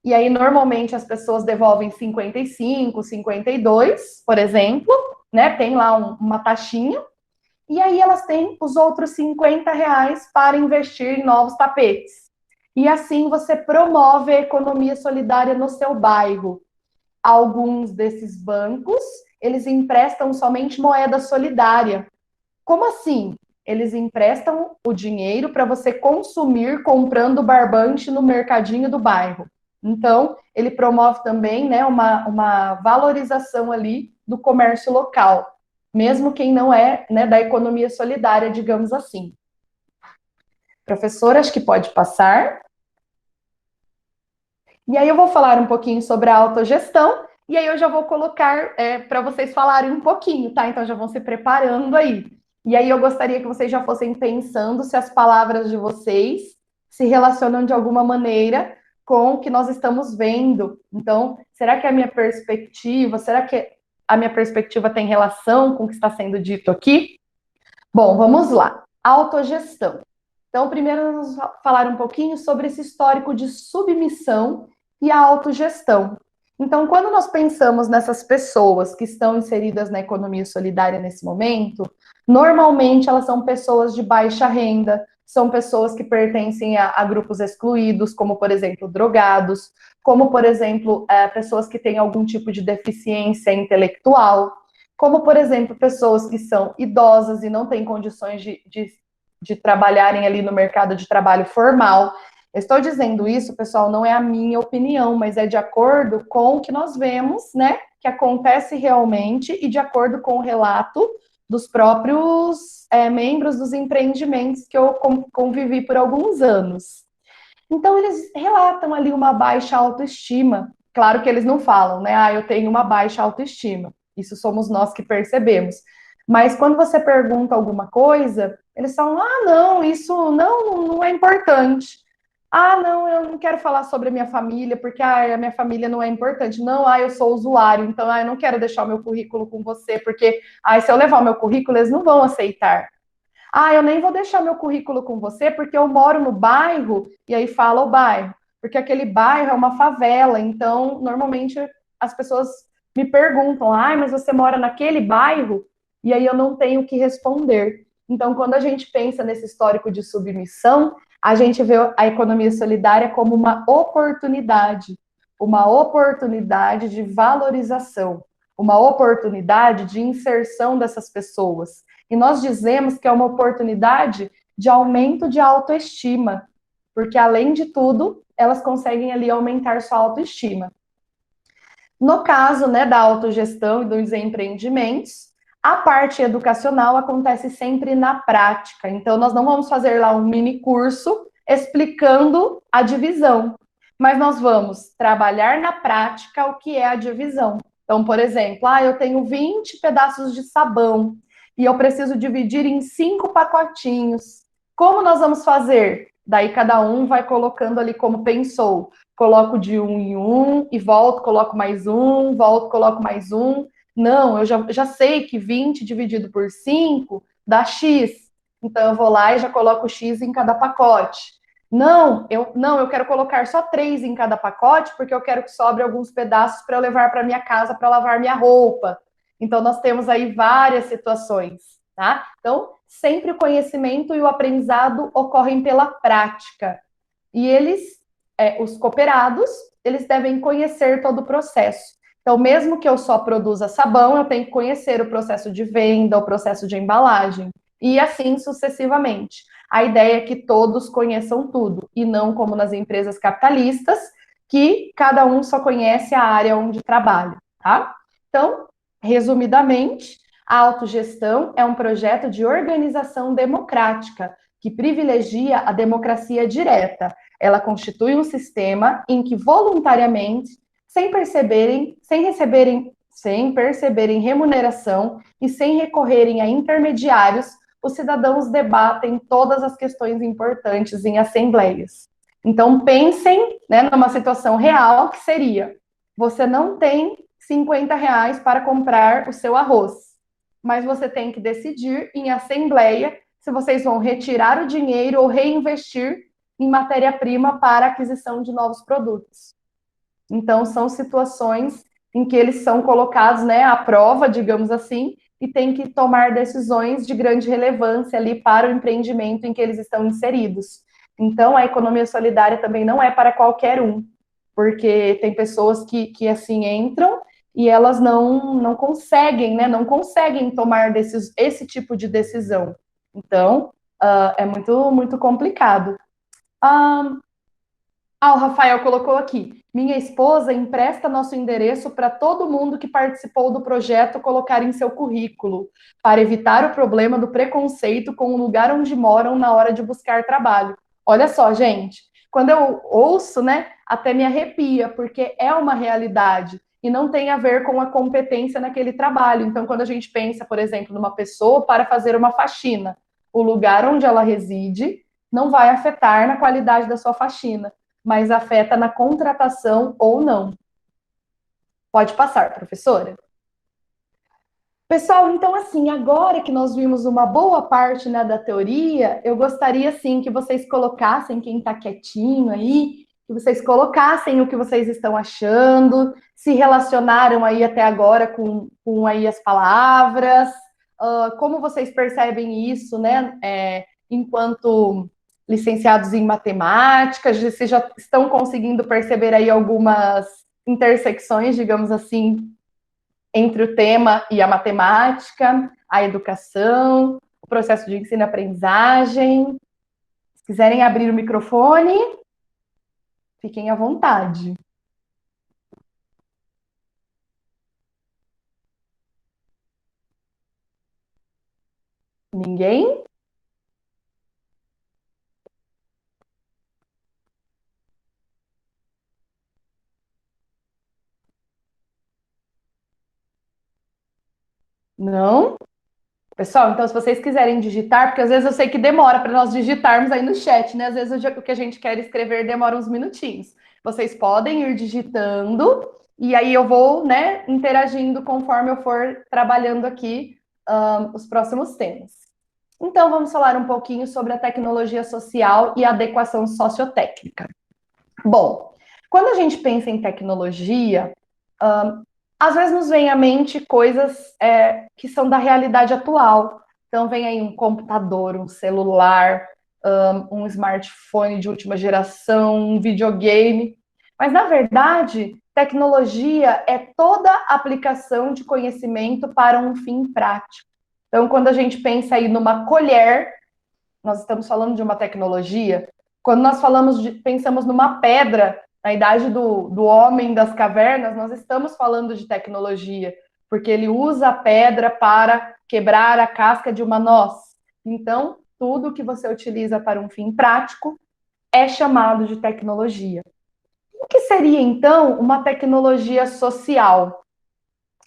E aí, normalmente, as pessoas devolvem 55, 52, por exemplo, né? Tem lá uma taxinha. E aí, elas têm os outros R$50 para investir em novos tapetes. E assim você promove a economia solidária no seu bairro. Alguns desses bancos, eles emprestam somente moeda solidária. Como assim? Eles emprestam o dinheiro para você consumir comprando barbante no mercadinho do bairro. Então, ele promove também, né, uma valorização ali do comércio local, mesmo quem não é, né, da economia solidária, digamos assim. Professora, acho que pode passar. E aí eu vou falar um pouquinho sobre a autogestão, e aí eu já vou colocar para vocês falarem um pouquinho, tá? Então já vão se preparando aí. E aí eu gostaria que vocês já fossem pensando se as palavras de vocês se relacionam de alguma maneira com o que nós estamos vendo. Então, será que a minha perspectiva tem relação com o que está sendo dito aqui? Bom, vamos lá. Autogestão. Então, primeiro vamos falar um pouquinho sobre esse histórico de submissão e a autogestão. Então, quando nós pensamos nessas pessoas que estão inseridas na economia solidária nesse momento, normalmente elas são pessoas de baixa renda, são pessoas que pertencem a grupos excluídos, como, por exemplo, drogados, como, por exemplo, pessoas que têm algum tipo de deficiência intelectual, como, por exemplo, pessoas que são idosas e não têm condições de trabalharem ali no mercado de trabalho formal. Estou dizendo isso, pessoal, não é a minha opinião, mas é de acordo com o que nós vemos, né, que acontece realmente e de acordo com o relato dos próprios membros dos empreendimentos que eu convivi por alguns anos. Então, eles relatam ali uma baixa autoestima. Claro que eles não falam, né, eu tenho uma baixa autoestima. Isso somos nós que percebemos. Mas quando você pergunta alguma coisa, eles falam, não, isso não é importante. Não, eu não quero falar sobre a minha família, porque a minha família não é importante. Não, eu sou usuário, então eu não quero deixar o meu currículo com você, porque se eu levar o meu currículo, eles não vão aceitar. Eu nem vou deixar meu currículo com você, porque eu moro no bairro, e aí fala o bairro, porque aquele bairro é uma favela, então, normalmente, as pessoas me perguntam, mas você mora naquele bairro? E aí eu não tenho o que responder. Então, quando a gente pensa nesse histórico de submissão, a gente vê a economia solidária como uma oportunidade de valorização, uma oportunidade de inserção dessas pessoas. E nós dizemos que é uma oportunidade de aumento de autoestima, porque, além de tudo, elas conseguem ali aumentar sua autoestima. No caso, né, da autogestão e dos empreendimentos, a parte educacional acontece sempre na prática. Então, nós não vamos fazer lá um mini curso explicando a divisão, mas nós vamos trabalhar na prática o que é a divisão. Então, por exemplo, eu tenho 20 pedaços de sabão e eu preciso dividir em 5 pacotinhos. Como nós vamos fazer? Daí cada um vai colocando ali como pensou. Coloco de um em um e volto, coloco mais um, volto, coloco mais um. Não, eu já sei que 20 dividido por 5 dá X. Então eu vou lá e já coloco X em cada pacote. Não, eu quero colocar só 3 em cada pacote, porque eu quero que sobre alguns pedaços para eu levar para minha casa para lavar minha roupa. Então, nós temos aí várias situações, tá? Então, sempre o conhecimento e o aprendizado ocorrem pela prática. E eles, os cooperados, eles devem conhecer todo o processo. Então, mesmo que eu só produza sabão, eu tenho que conhecer o processo de venda, o processo de embalagem, e assim sucessivamente. A ideia é que todos conheçam tudo, e não como nas empresas capitalistas, que cada um só conhece a área onde trabalha, tá? Então, resumidamente, a autogestão é um projeto de organização democrática que privilegia a democracia direta. Ela constitui um sistema em que voluntariamente, sem perceberem remuneração e sem recorrerem a intermediários, os cidadãos debatem todas as questões importantes em assembleias. Então, pensem, né, numa situação real que seria: você não tem R$ 50 para comprar o seu arroz, mas você tem que decidir em assembleia se vocês vão retirar o dinheiro ou reinvestir em matéria-prima para aquisição de novos produtos. Então, são situações em que eles são colocados, né, à prova, digamos assim, e tem que tomar decisões de grande relevância ali para o empreendimento em que eles estão inseridos. Então, a economia solidária também não é para qualquer um, porque tem pessoas que assim, entram e elas não conseguem, né, não conseguem tomar esse tipo de decisão. Então, é muito, muito complicado. O Rafael colocou aqui: minha esposa empresta nosso endereço para todo mundo que participou do projeto colocar em seu currículo, para evitar o problema do preconceito com o lugar onde moram na hora de buscar trabalho. Olha só, gente, quando eu ouço, né, até me arrepia, porque é uma realidade e não tem a ver com a competência naquele trabalho. Então, quando a gente pensa, por exemplo, numa pessoa para fazer uma faxina, o lugar onde ela reside não vai afetar na qualidade da sua faxina, mas afeta na contratação ou não. Pode passar, professora. Pessoal, então assim, agora que nós vimos uma boa parte, né, da teoria, eu gostaria assim que vocês colocassem, quem está quietinho aí, que vocês colocassem o que vocês estão achando, se relacionaram aí até agora com aí as palavras, como vocês percebem isso, né, enquanto licenciados em matemática, se já estão conseguindo perceber aí algumas intersecções, digamos assim, entre o tema e a matemática, a educação, o processo de ensino e aprendizagem. Se quiserem abrir o microfone, fiquem à vontade. Ninguém? Não? Pessoal, então se vocês quiserem digitar, porque às vezes eu sei que demora para nós digitarmos aí no chat, né? Às vezes o que a gente quer escrever demora uns minutinhos. Vocês podem ir digitando e aí eu vou, né, interagindo conforme eu for trabalhando aqui os próximos temas. Então, vamos falar um pouquinho sobre a tecnologia social e a adequação sociotécnica. Bom, quando a gente pensa em tecnologia, às vezes nos vem à mente coisas que são da realidade atual. Então, vem aí um computador, um celular, um smartphone de última geração, um videogame. Mas, na verdade, tecnologia é toda aplicação de conhecimento para um fim prático. Então, quando a gente pensa aí numa colher, nós estamos falando de uma tecnologia. Quando nós pensamos numa pedra, na idade do homem das cavernas, nós estamos falando de tecnologia, porque ele usa a pedra para quebrar a casca de uma noz. Então, tudo que você utiliza para um fim prático é chamado de tecnologia. O que seria, então, uma tecnologia social?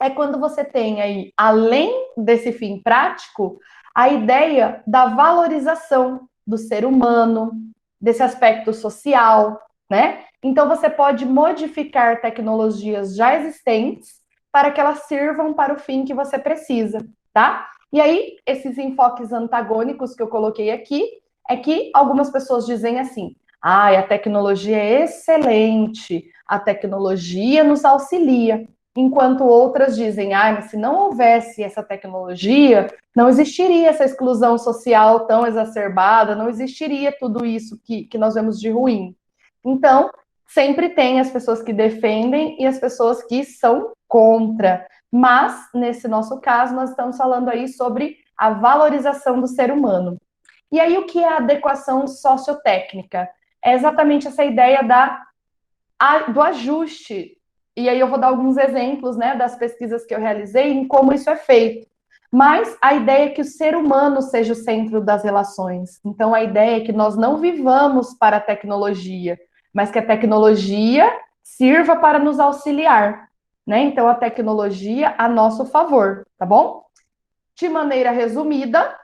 é quando você tem aí, além desse fim prático, a ideia da valorização do ser humano, desse aspecto social, né? Então, você pode modificar tecnologias já existentes para que elas sirvam para o fim que você precisa, tá? E aí, esses enfoques antagônicos que eu coloquei aqui, é que algumas pessoas dizem assim: ah, a tecnologia é excelente, a tecnologia nos auxilia, enquanto outras dizem: ah, mas se não houvesse essa tecnologia, não existiria essa exclusão social tão exacerbada, não existiria tudo isso que nós vemos de ruim. Então, sempre tem as pessoas que defendem e as pessoas que são contra. Mas, nesse nosso caso, nós estamos falando aí sobre a valorização do ser humano. E aí, o que é a adequação sociotécnica? É exatamente essa ideia do ajuste. E aí eu vou dar alguns exemplos, né, das pesquisas que eu realizei em como isso é feito. Mas a ideia é que o ser humano seja o centro das relações. Então, a ideia é que nós não vivamos para a tecnologia, mas que a tecnologia sirva para nos auxiliar, né? Então, a tecnologia a nosso favor, tá bom? De maneira resumida,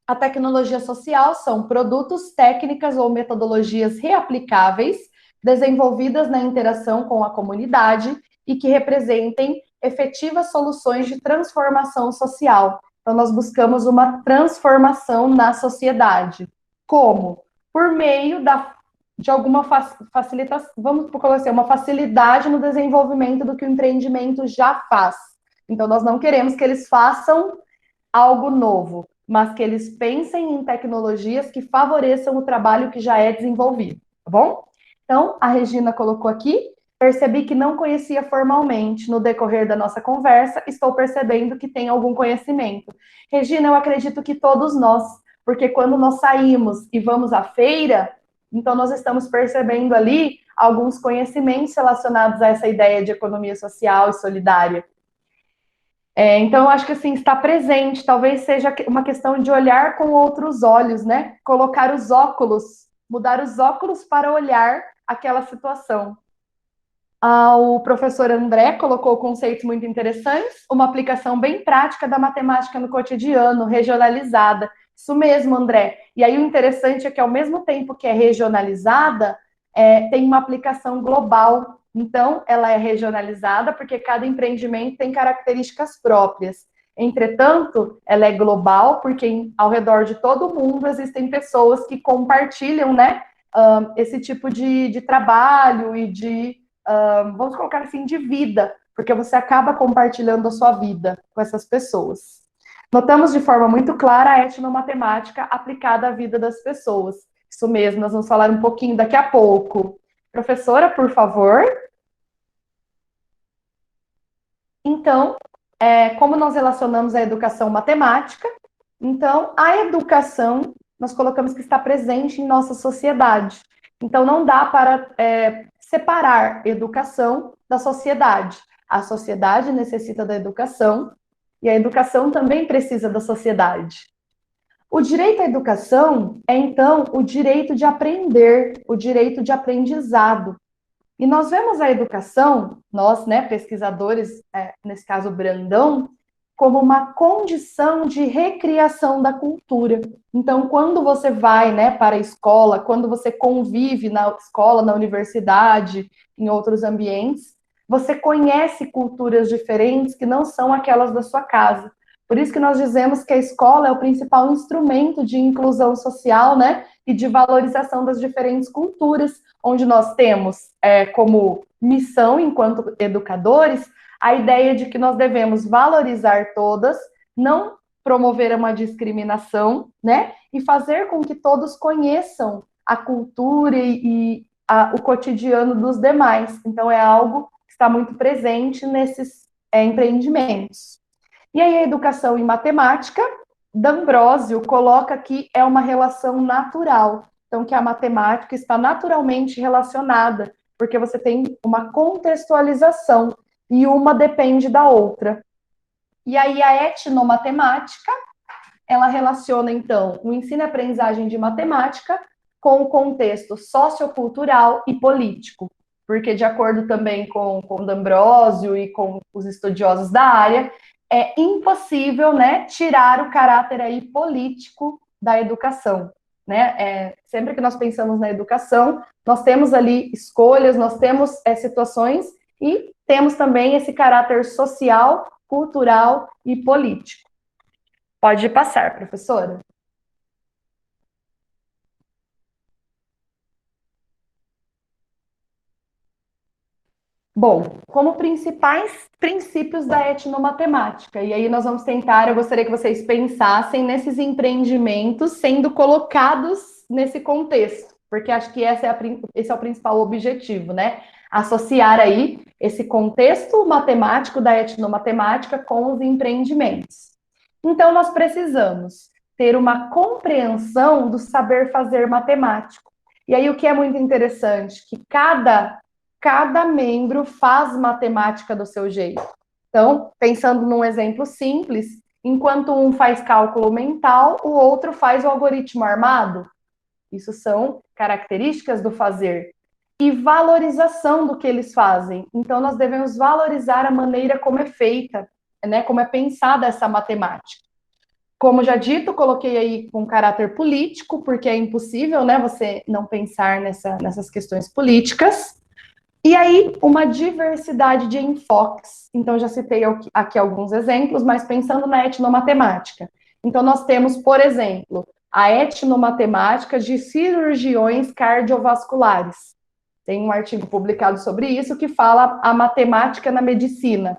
a tecnologia social são produtos, técnicas ou metodologias reaplicáveis, desenvolvidas na interação com a comunidade e que representem efetivas soluções de transformação social. Então, nós buscamos uma transformação na sociedade. Como? Por meio de alguma facilitação, vamos colocar assim, uma facilidade no desenvolvimento do que o empreendimento já faz. Então, nós não queremos que eles façam algo novo, mas que eles pensem em tecnologias que favoreçam o trabalho que já é desenvolvido, tá bom? Então, a Regina colocou aqui: percebi que não conhecia formalmente. No decorrer da nossa conversa, estou percebendo que tem algum conhecimento. Regina, eu acredito que todos nós, porque quando nós saímos e vamos à feira, então nós estamos percebendo ali alguns conhecimentos relacionados a essa ideia de economia social e solidária. Então, eu acho que assim, está presente, talvez seja uma questão de olhar com outros olhos, né? Colocar os óculos, mudar os óculos para olhar aquela situação. O professor André colocou conceitos muito interessantes, uma aplicação bem prática da matemática no cotidiano, regionalizada. Isso mesmo, André. E aí o interessante é que, ao mesmo tempo que é regionalizada, tem uma aplicação global. Então, ela é regionalizada porque cada empreendimento tem características próprias. Entretanto, ela é global porque ao redor de todo o mundo existem pessoas que compartilham, né, esse tipo de trabalho e vamos colocar assim, de vida, porque você acaba compartilhando a sua vida com essas pessoas. Notamos de forma muito clara a etnomatemática aplicada à vida das pessoas. Isso mesmo, nós vamos falar um pouquinho daqui a pouco. Professora, por favor. Então, como nós relacionamos a educação matemática? Então, a educação, nós colocamos que está presente em nossa sociedade. Então, não dá para separar educação da sociedade. A sociedade necessita da educação e a educação também precisa da sociedade. O direito à educação é, então, o direito de aprender, o direito de aprendizado. E nós vemos a educação, nós, né, pesquisadores, nesse caso Brandão, como uma condição de recriação da cultura. Então, quando você vai, né, para a escola, quando você convive na escola, na universidade, em outros ambientes, você conhece culturas diferentes que não são aquelas da sua casa. Por isso que nós dizemos que a escola é o principal instrumento de inclusão social, né, e de valorização das diferentes culturas, onde nós temos como missão, enquanto educadores, a ideia de que nós devemos valorizar todas, não promover uma discriminação, né? E fazer com que todos conheçam a cultura e o cotidiano dos demais. Então, é algo que está muito presente nesses empreendimentos. E aí, a educação em matemática, D'Ambrosio coloca que é uma relação natural. Então, que a matemática está naturalmente relacionada, porque você tem uma contextualização e uma depende da outra. E aí a etnomatemática, ela relaciona, então, o ensino e aprendizagem de matemática com o contexto sociocultural e político. porque de acordo também com D'Ambrosio e com os estudiosos da área, é impossível, né, tirar o caráter aí político da educação, né? Sempre que nós pensamos na educação, nós temos ali escolhas, nós temos situações e temos também esse caráter social, cultural e político. Pode passar, professora. Bom, como principais princípios da etnomatemática, e aí nós vamos tentar, eu gostaria que vocês pensassem nesses empreendimentos sendo colocados nesse contexto, porque acho que esse é o principal objetivo, né? Associar aí esse contexto matemático da etnomatemática com os empreendimentos. Então, nós precisamos ter uma compreensão do saber fazer matemático. E aí, o que é muito interessante, que cada membro faz matemática do seu jeito. Então, pensando num exemplo simples, enquanto um faz cálculo mental, o outro faz o algoritmo armado. Isso são características do fazer. E valorização do que eles fazem. Então, nós devemos valorizar a maneira como é feita, né, como é pensada essa matemática. Como já dito, coloquei aí com caráter político, porque é impossível, né, você não pensar nessas questões políticas. E aí, uma diversidade de enfoques. Então, já citei aqui alguns exemplos, mas pensando na etnomatemática. Então, nós temos, por exemplo, a etnomatemática de cirurgiões cardiovasculares. Tem um artigo publicado sobre isso que fala a matemática na medicina.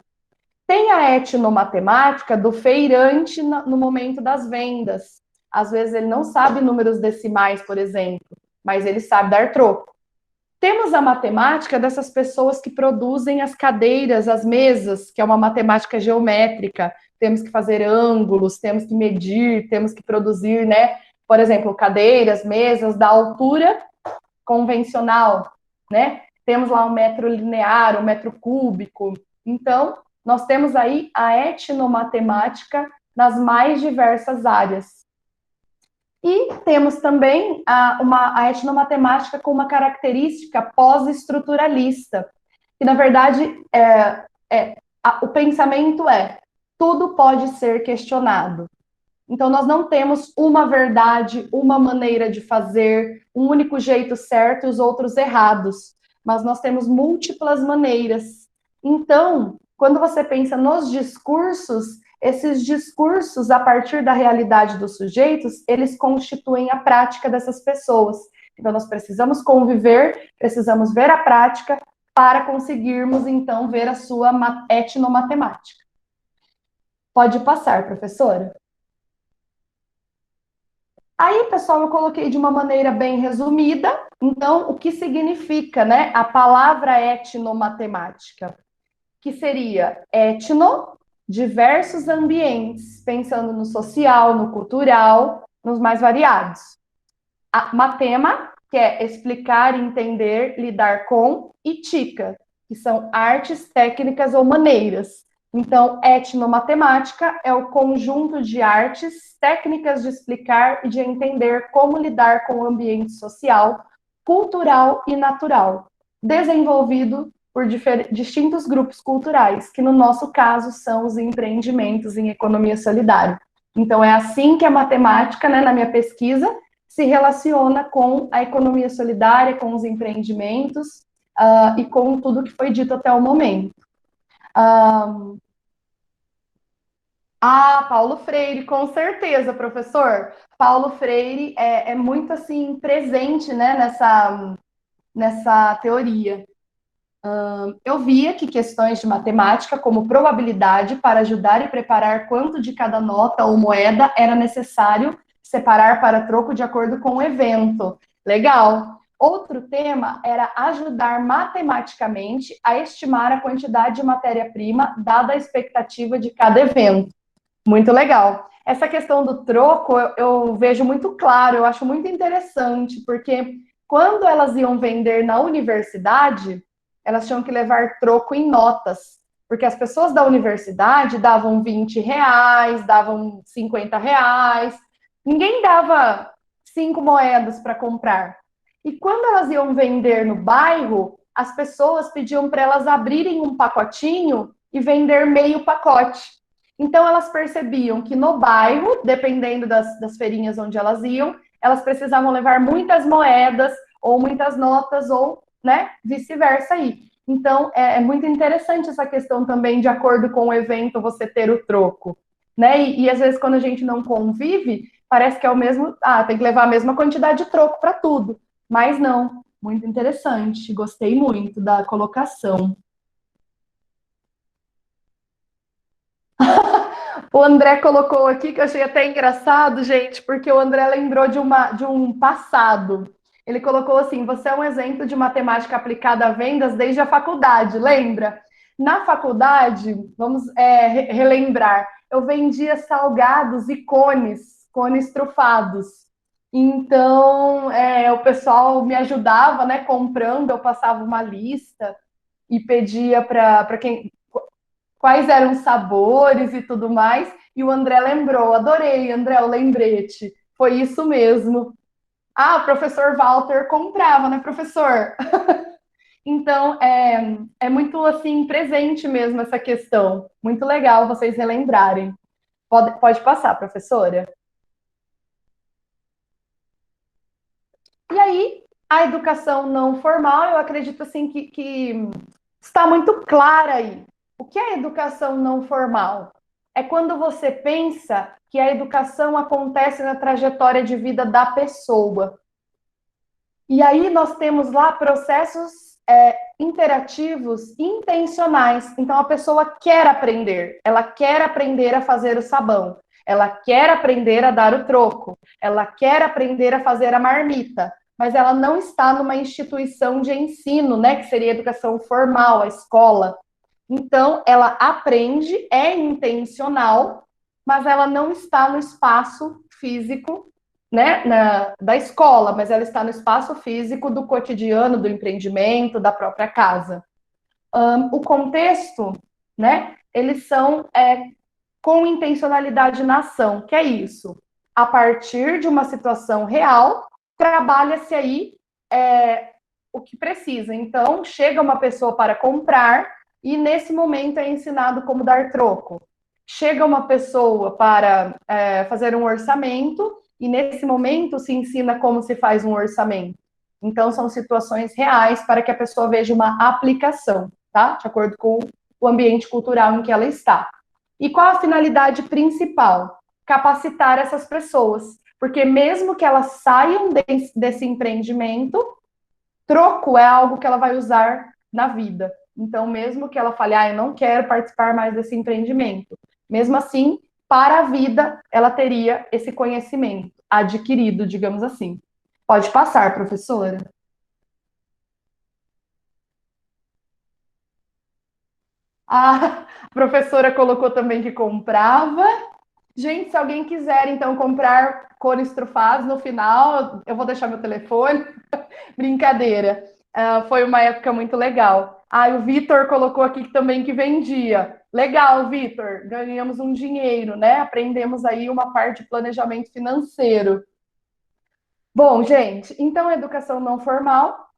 Tem a etnomatemática do feirante no momento das vendas. Às vezes ele não sabe números decimais, por exemplo, mas ele sabe dar troco. Temos a matemática dessas pessoas que produzem as cadeiras, as mesas, que é uma matemática geométrica. Temos que fazer ângulos, temos que medir, temos que produzir, né? Por exemplo, cadeiras, mesas da altura convencional, né? Temos lá um metro linear, um metro cúbico. Então, nós temos aí a etnomatemática nas mais diversas áreas. E temos também a etnomatemática com uma característica pós-estruturalista, que, na verdade, o pensamento tudo pode ser questionado. Então, nós não temos uma verdade, uma maneira de fazer, um único jeito certo e os outros errados, mas nós temos múltiplas maneiras. Então, quando você pensa nos discursos, esses discursos, a partir da realidade dos sujeitos, eles constituem a prática dessas pessoas. Então, nós precisamos conviver, precisamos ver a prática para conseguirmos, então, ver a sua etnomatemática. Pode passar, professora. Aí, pessoal, eu coloquei de uma maneira bem resumida, então, o que significa, né, a palavra etnomatemática, que seria etno, diversos ambientes, pensando no social, no cultural, nos mais variados. A matema, que é explicar, entender, lidar com, e tica, que são artes, técnicas ou maneiras. Então, etnomatemática é o conjunto de artes, técnicas de explicar e de entender como lidar com o ambiente social, cultural e natural, desenvolvido por distintos grupos culturais, que no nosso caso são os empreendimentos em economia solidária. Então, é assim que a matemática, né, na minha pesquisa, se relaciona com a economia solidária, com os empreendimentos e com tudo que foi dito até o momento. Paulo Freire, com certeza, professor. Paulo Freire é muito, assim, presente, né, nessa teoria. Eu via que questões de matemática, como probabilidade, para ajudar e preparar quanto de cada nota ou moeda era necessário separar para troco de acordo com o evento. Legal. Outro tema era ajudar matematicamente a estimar a quantidade de matéria-prima dada a expectativa de cada evento. Muito legal. Essa questão do troco eu vejo muito claro, eu acho muito interessante, porque quando elas iam vender na universidade, elas tinham que levar troco em notas, porque as pessoas da universidade davam R$ 20, davam R$ 50, ninguém dava 5 moedas para comprar. E quando elas iam vender no bairro, as pessoas pediam para elas abrirem um pacotinho e vender meio pacote. Então, elas percebiam que no bairro, dependendo das feirinhas onde elas iam, elas precisavam levar muitas moedas, ou muitas notas, ou, né, vice-versa aí. Então, é muito interessante essa questão também, de acordo com o evento, você ter o troco, né? E às vezes, quando a gente não convive, parece que é o mesmo, tem que levar a mesma quantidade de troco para tudo. Mas não, muito interessante, gostei muito da colocação. O André colocou aqui, que eu achei até engraçado, gente, porque o André lembrou de um passado. Ele colocou assim: você é um exemplo de matemática aplicada a vendas desde a faculdade, lembra? Na faculdade, vamos relembrar, eu vendia salgados e cones trufados. Então, o pessoal me ajudava, né, comprando, eu passava uma lista e pedia para quem quais eram os sabores e tudo mais. E o André lembrou, adorei, André, o lembrete. Foi isso mesmo. O professor Walter comprava, né, professor? Então, é muito, assim, presente mesmo essa questão. Muito legal vocês relembrarem. Pode passar, professora. E aí, a educação não formal, eu acredito, assim, que está muito clara aí. O que é educação não formal? É quando você pensa que a educação acontece na trajetória de vida da pessoa. E aí nós temos lá processos interativos intencionais. Então a pessoa quer aprender, ela quer aprender a fazer o sabão, ela quer aprender a dar o troco, ela quer aprender a fazer a marmita, mas ela não está numa instituição de ensino, né, que seria a educação formal, a escola. Então, ela aprende, é intencional, mas ela não está no espaço físico, né, da escola, mas ela está no espaço físico do cotidiano, do empreendimento, da própria casa. O contexto, né, eles são com intencionalidade na ação, que é isso. A partir de uma situação real, trabalha-se aí o que precisa. Então, chega uma pessoa para comprar, e nesse momento é ensinado como dar troco. Chega uma pessoa para fazer um orçamento, e nesse momento se ensina como se faz um orçamento. Então, são situações reais para que a pessoa veja uma aplicação, tá? De acordo com o ambiente cultural em que ela está. E qual a finalidade principal? Capacitar essas pessoas. Porque mesmo que elas saiam desse empreendimento, troco é algo que ela vai usar na vida. Então, mesmo que ela fale, eu não quero participar mais desse empreendimento, mesmo assim, para a vida, ela teria esse conhecimento adquirido, digamos assim. Pode passar, professora. A professora colocou também que comprava. Gente, se alguém quiser, então, comprar cores trufadas no final, eu vou deixar meu telefone. Brincadeira. Foi uma época muito legal. O Vitor colocou aqui também que vendia. Legal, Vitor. Ganhamos um dinheiro, né? Aprendemos aí uma parte de planejamento financeiro. Bom, gente, então a educação não formal,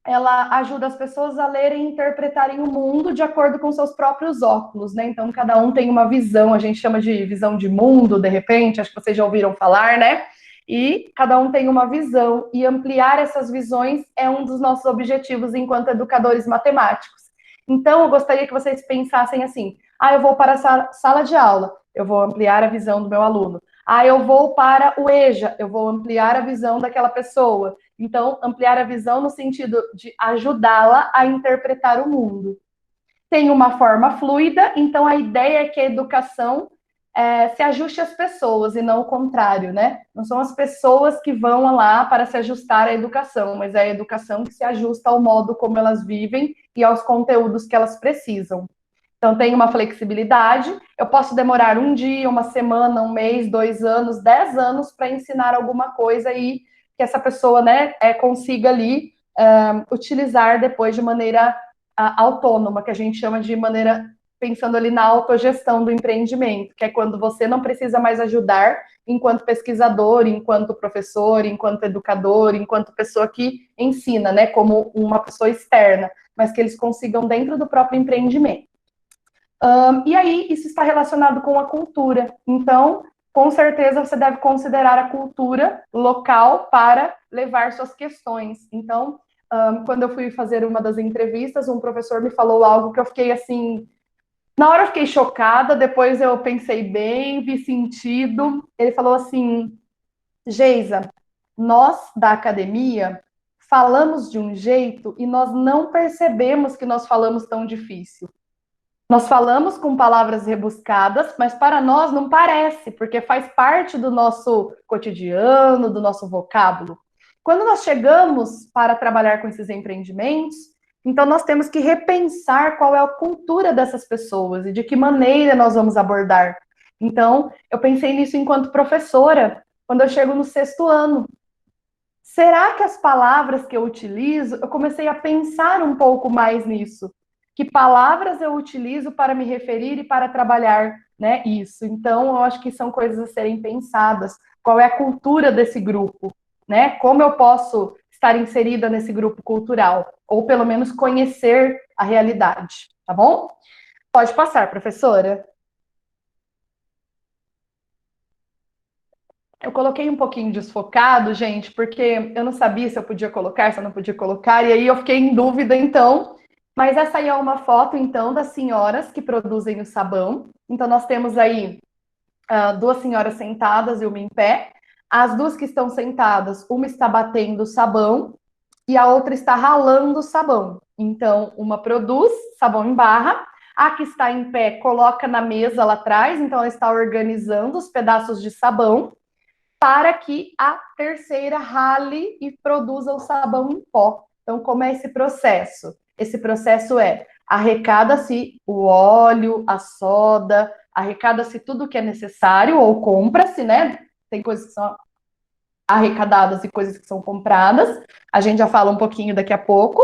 ela ajuda as pessoas a lerem e interpretarem o mundo de acordo com seus próprios óculos, né? Então, cada um tem uma visão, a gente chama de visão de mundo, de repente, acho que vocês já ouviram falar, né? E cada um tem uma visão, e ampliar essas visões é um dos nossos objetivos enquanto educadores matemáticos. Então, eu gostaria que vocês pensassem assim: eu vou para a sala de aula, eu vou ampliar a visão do meu aluno. Eu vou para o EJA, eu vou ampliar a visão daquela pessoa. Então, ampliar a visão no sentido de ajudá-la a interpretar o mundo. Tem uma forma fluida, então a ideia é que a educação se ajuste às pessoas e não o contrário, né? Não são as pessoas que vão lá para se ajustar à educação, mas é a educação que se ajusta ao modo como elas vivem e aos conteúdos que elas precisam. Então, tem uma flexibilidade. Eu posso demorar um dia, uma semana, um mês, 2 anos, 10 anos para ensinar alguma coisa e que essa pessoa, né, consiga ali utilizar depois de maneira autônoma, que a gente chama de maneira pensando ali na autogestão do empreendimento, que é quando você não precisa mais ajudar enquanto pesquisador, enquanto professor, enquanto educador, enquanto pessoa que ensina, né, como uma pessoa externa, mas que eles consigam dentro do próprio empreendimento. E aí, isso está relacionado com a cultura. Então, com certeza, você deve considerar a cultura local para levar suas questões. Então, quando eu fui fazer uma das entrevistas, um professor me falou algo que eu fiquei assim... Na hora eu fiquei chocada, depois eu pensei bem, vi sentido. Ele falou assim, Geisa, nós da academia falamos de um jeito e nós não percebemos que nós falamos tão difícil. Nós falamos com palavras rebuscadas, mas para nós não parece, porque faz parte do nosso cotidiano, do nosso vocábulo. Quando nós chegamos para trabalhar com esses empreendimentos, então nós temos que repensar qual é a cultura dessas pessoas e de que maneira nós vamos abordar. Então, eu pensei nisso enquanto professora, quando eu chego no 6º ano. Será que as palavras que eu utilizo, eu comecei a pensar um pouco mais nisso. Que palavras eu utilizo para me referir e para trabalhar, né, isso. Então, eu acho que são coisas a serem pensadas. Qual é a cultura desse grupo, né? Como eu posso estar inserida nesse grupo cultural? Ou, pelo menos, conhecer a realidade, tá bom? Pode passar, professora. Eu coloquei um pouquinho desfocado, gente, porque eu não sabia se eu podia colocar, se eu não podia colocar, e aí eu fiquei em dúvida, então. Mas essa aí é uma foto, então, das senhoras que produzem o sabão. Então, nós temos aí 2 senhoras sentadas e uma em pé. As 2 que estão sentadas, uma está batendo o sabão e a outra está ralando o sabão. Então, uma produz sabão em barra, a que está em pé coloca na mesa lá atrás, então ela está organizando os pedaços de sabão para que a terceira rale e produza o sabão em pó. Então, como é esse processo? Esse processo é, arrecada-se o óleo, a soda, arrecada-se tudo que é necessário, ou compra-se, né? Tem coisas que são arrecadadas e coisas que são compradas. A gente já fala um pouquinho daqui a pouco.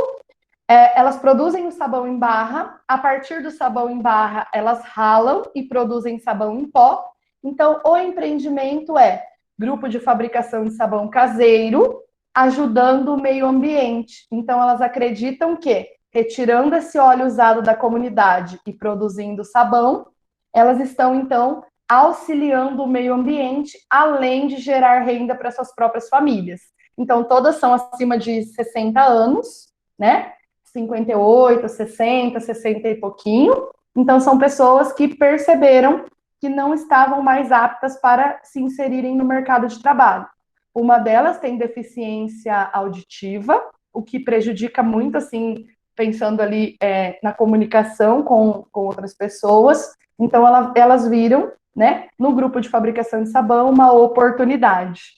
Elas produzem o sabão em barra. A partir do sabão em barra, elas ralam e produzem sabão em pó. Então, o empreendimento é grupo de fabricação de sabão caseiro, ajudando o meio ambiente. Então, elas acreditam que, retirando esse óleo usado da comunidade e produzindo sabão, elas estão, então, auxiliando o meio ambiente, além de gerar renda para suas próprias famílias. Então, todas são acima de 60 anos, né? 58, 60, 60 e pouquinho. Então, são pessoas que perceberam que não estavam mais aptas para se inserirem no mercado de trabalho. Uma delas tem deficiência auditiva, o que prejudica muito, assim, pensando ali na comunicação com outras pessoas. Então, elas viram, né, no grupo de fabricação de sabão, uma oportunidade.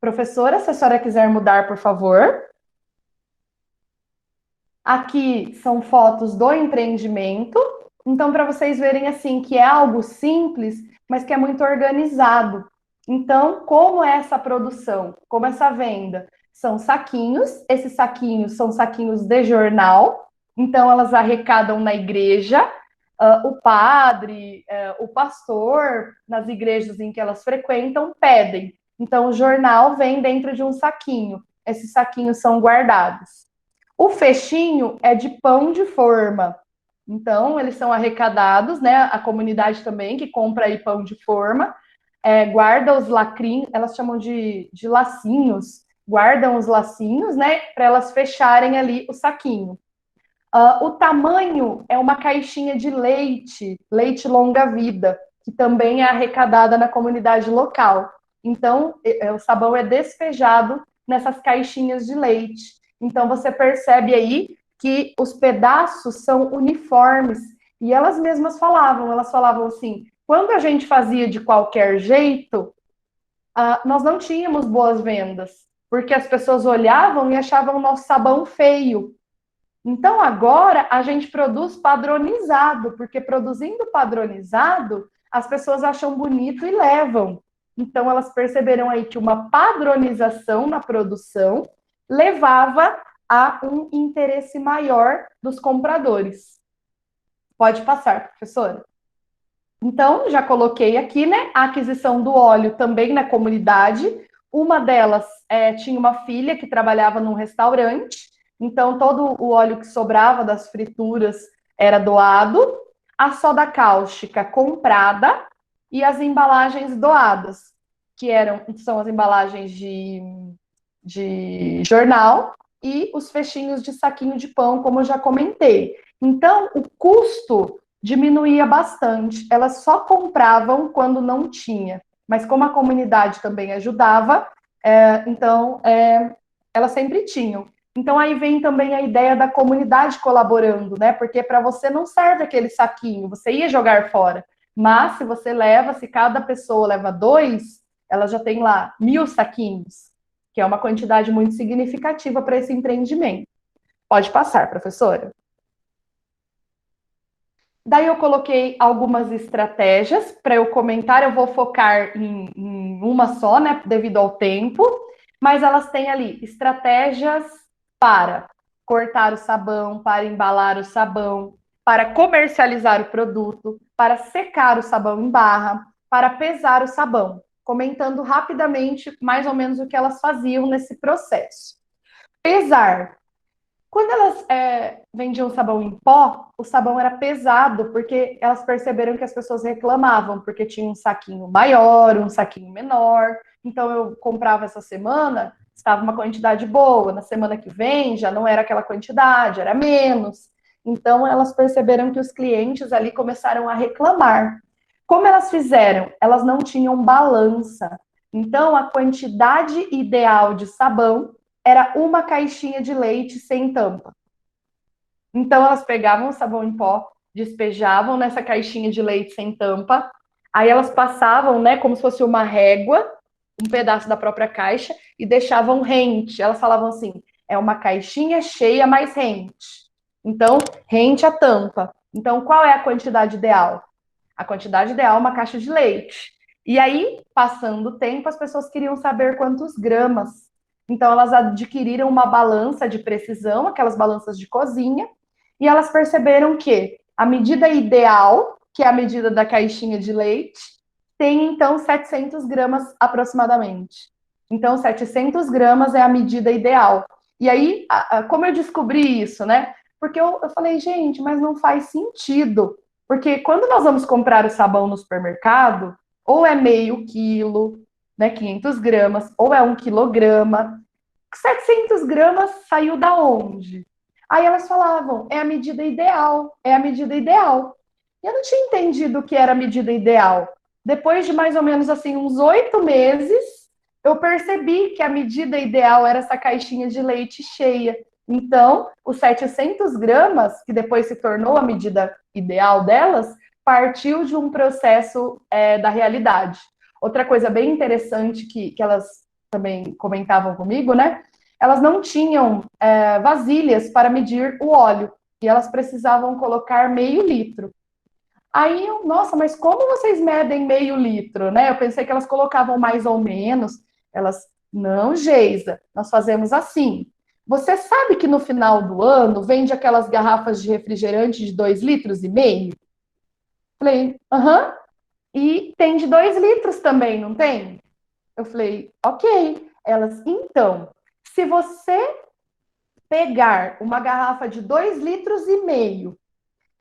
Professora, se a senhora quiser mudar, por favor. Aqui são fotos do empreendimento. Então, para vocês verem assim que é algo simples, mas que é muito organizado. Então, como é essa produção? Como essa venda? São saquinhos, esses saquinhos são saquinhos de jornal, então elas arrecadam na igreja, o padre, o pastor, nas igrejas em que elas frequentam, pedem. Então, o jornal vem dentro de um saquinho, esses saquinhos são guardados. O fechinho é de pão de forma. Então, eles são arrecadados, né? A comunidade também, que compra aí pão de forma, guarda os lacrinhos, elas chamam de lacinhos, guardam os lacinhos, né? Para elas fecharem ali o saquinho. O tamanho é uma caixinha de leite, leite longa-vida, que também é arrecadada na comunidade local. Então, o sabão é despejado nessas caixinhas de leite. Então, você percebe aí que os pedaços são uniformes. E elas mesmas falavam assim, quando a gente fazia de qualquer jeito, nós não tínhamos boas vendas, porque as pessoas olhavam e achavam o nosso sabão feio. Então, agora, a gente produz padronizado, porque produzindo padronizado, as pessoas acham bonito e levam. Então, elas perceberam aí que uma padronização na produção levava a um interesse maior dos compradores. Pode passar, professora. Então, já coloquei aqui, né, a aquisição do óleo também na comunidade. Uma delas tinha uma filha que trabalhava num restaurante, então todo o óleo que sobrava das frituras era doado, a soda cáustica comprada e as embalagens doadas, que são as embalagens de jornal e os fechinhos de saquinho de pão, como eu já comentei. Então, o custo diminuía bastante. Elas só compravam quando não tinha. Mas como a comunidade também ajudava, elas sempre tinham. Então, aí vem também a ideia da comunidade colaborando, né? Porque para você não serve aquele saquinho, você ia jogar fora. Mas se você leva, se cada pessoa leva 2, ela já tem lá 1.000 saquinhos, que é uma quantidade muito significativa para esse empreendimento. Pode passar, professora. Daí eu coloquei algumas estratégias para eu comentar, eu vou focar em uma só, né, devido ao tempo, mas elas têm ali estratégias para cortar o sabão, para embalar o sabão, para comercializar o produto, para secar o sabão em barra, para pesar o sabão, comentando rapidamente mais ou menos o que elas faziam nesse processo. Pesar. Quando elas vendiam sabão em pó, o sabão era pesado, porque elas perceberam que as pessoas reclamavam, porque tinha um saquinho maior, um saquinho menor. Então, eu comprava essa semana, estava uma quantidade boa. Na semana que vem, já não era aquela quantidade, era menos. Então, elas perceberam que os clientes ali começaram a reclamar. Como elas fizeram? Elas não tinham balança. Então, a quantidade ideal de sabão era uma caixinha de leite sem tampa. Então, elas pegavam o sabão em pó, despejavam nessa caixinha de leite sem tampa, aí elas passavam, né, como se fosse uma régua, um pedaço da própria caixa, e deixavam rente. Elas falavam assim, é uma caixinha cheia, mais rente. Então, rente a tampa. Então, qual é a quantidade ideal? A quantidade ideal é uma caixa de leite. E aí, passando o tempo, as pessoas queriam saber quantos gramas. Então, elas adquiriram uma balança de precisão, aquelas balanças de cozinha, e elas perceberam que a medida ideal, que é a medida da caixinha de leite, tem, então, 700 gramas aproximadamente. Então, 700 gramas é a medida ideal. E aí, como eu descobri isso, né? Porque eu falei, gente, mas não faz sentido. Porque quando nós vamos comprar o sabão no supermercado, ou é meio quilo, né, 500 gramas, ou é 1 quilograma. 700 gramas saiu da onde? Aí elas falavam, é a medida ideal, é a medida ideal. E eu não tinha entendido o que era a medida ideal. Depois de mais ou menos assim uns 8 meses, eu percebi que a medida ideal era essa caixinha de leite cheia. Então, os 700 gramas, que depois se tornou a medida ideal delas, partiu de um processo da realidade. Outra coisa bem interessante que elas também comentavam comigo, né? Elas não tinham vasilhas para medir o óleo e elas precisavam colocar meio litro. Aí eu, nossa, mas como vocês medem meio litro, né? Eu pensei que elas colocavam mais ou menos. Elas, não, Geisa, nós fazemos assim. Você sabe que no final do ano vende aquelas garrafas de refrigerante de 2,5 litros? Falei, aham. E tem de 2 litros também, não tem? Eu falei, ok. Elas, então, se você pegar uma garrafa de 2,5 litros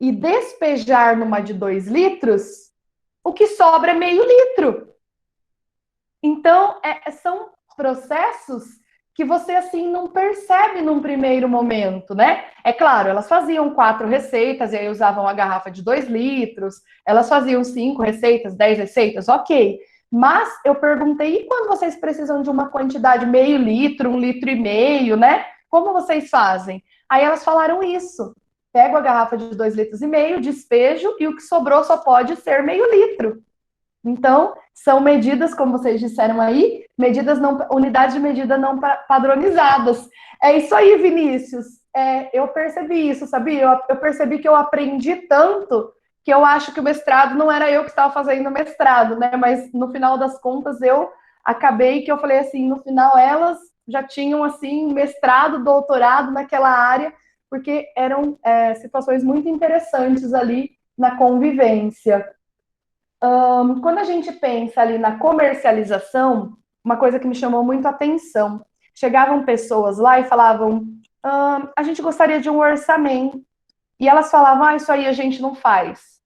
e despejar numa de 2 litros, o que sobra é meio litro. Então, são processos que você, assim, não percebe num primeiro momento, né? É claro, elas faziam 4 receitas e aí usavam a garrafa de 2 litros, elas faziam 5 receitas, 10 receitas, ok. Mas eu perguntei, e quando vocês precisam de uma quantidade meio litro, 1,5 litro, né? Como vocês fazem? Aí elas falaram isso. Pego a garrafa de 2,5 litros, despejo e o que sobrou só pode ser meio litro. Então, são medidas, como vocês disseram aí, unidades de medida não padronizadas. É isso aí, Vinícius. Eu percebi isso, sabia? Eu percebi que eu aprendi tanto que eu acho que o mestrado não era eu que estava fazendo o mestrado, né? Mas no final das contas eu acabei que eu falei assim, no final elas já tinham assim mestrado, doutorado naquela área, porque eram situações muito interessantes ali na convivência. Quando a gente pensa ali na comercialização, uma coisa que me chamou muito a atenção, chegavam pessoas lá e falavam, a gente gostaria de um orçamento, e elas falavam, isso aí a gente não faz.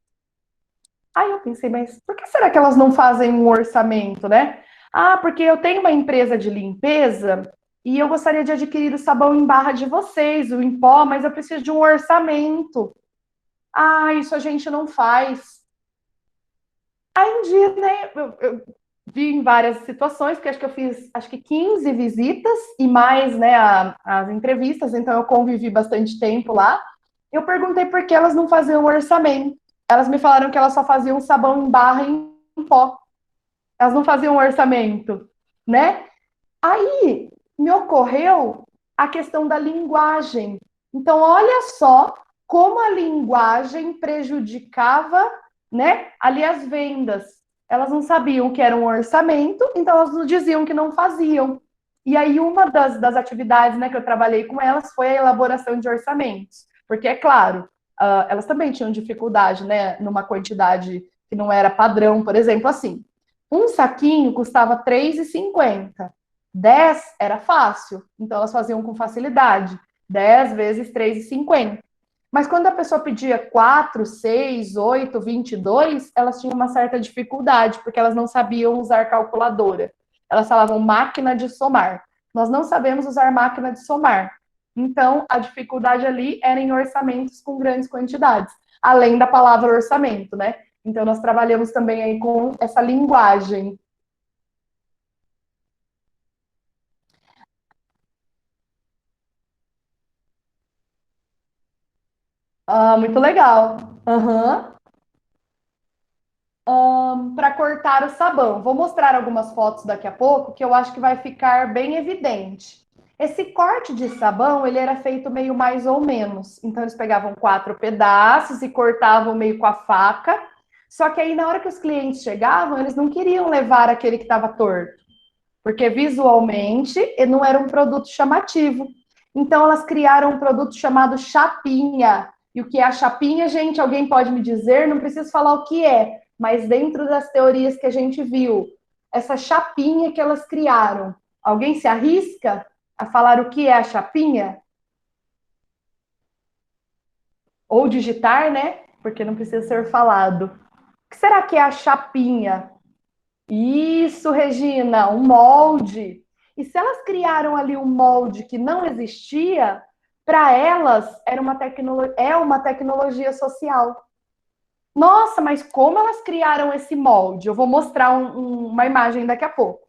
Aí eu pensei, mas por que será que elas não fazem um orçamento, né? Porque eu tenho uma empresa de limpeza e eu gostaria de adquirir o sabão em barra de vocês, o em pó, mas eu preciso de um orçamento. Isso a gente não faz. Aí um dia, né, eu vi em várias situações, porque acho que eu fiz 15 visitas e mais, né, as entrevistas, então eu convivi bastante tempo lá. Eu perguntei por que elas não faziam orçamento. Elas me falaram que elas só faziam sabão em barra e em pó. Elas não faziam orçamento, né? Aí me ocorreu a questão da linguagem. Então, olha só como a linguagem prejudicava, né, ali as vendas. Elas não sabiam o que era um orçamento, então elas nos diziam que não faziam. E aí uma das atividades, né, que eu trabalhei com elas foi a elaboração de orçamentos. Porque, é claro, elas também tinham dificuldade, né, numa quantidade que não era padrão, por exemplo, assim, um saquinho custava R$ 3,50. 10 era fácil, então elas faziam com facilidade. 10 vezes 3,50. Mas quando a pessoa pedia 4, 6, 8, 22, elas tinham uma certa dificuldade, porque elas não sabiam usar calculadora. Elas falavam máquina de somar. Nós não sabemos usar máquina de somar. Então, a dificuldade ali era em orçamentos com grandes quantidades, além da palavra orçamento, né? Então, nós trabalhamos também aí com essa linguagem. Muito legal. Uhum. Para cortar o sabão. Vou mostrar algumas fotos daqui a pouco que eu acho que vai ficar bem evidente. Esse corte de sabão, ele era feito meio mais ou menos. Então, eles pegavam 4 pedaços e cortavam meio com a faca. Só que aí, na hora que os clientes chegavam, eles não queriam levar aquele que estava torto, porque visualmente não era um produto chamativo. Então, elas criaram um produto chamado chapinha. E o que é a chapinha, gente? Alguém pode me dizer? Não preciso falar o que é, mas dentro das teorias que a gente viu, essa chapinha que elas criaram, alguém se arrisca a falar o que é a chapinha? Ou digitar, né? Porque não precisa ser falado. O que será que é a chapinha? Isso, Regina, um molde. E se elas criaram ali um molde que não existia, para elas é uma tecnologia social. Nossa, mas como elas criaram esse molde? Eu vou mostrar uma imagem daqui a pouco.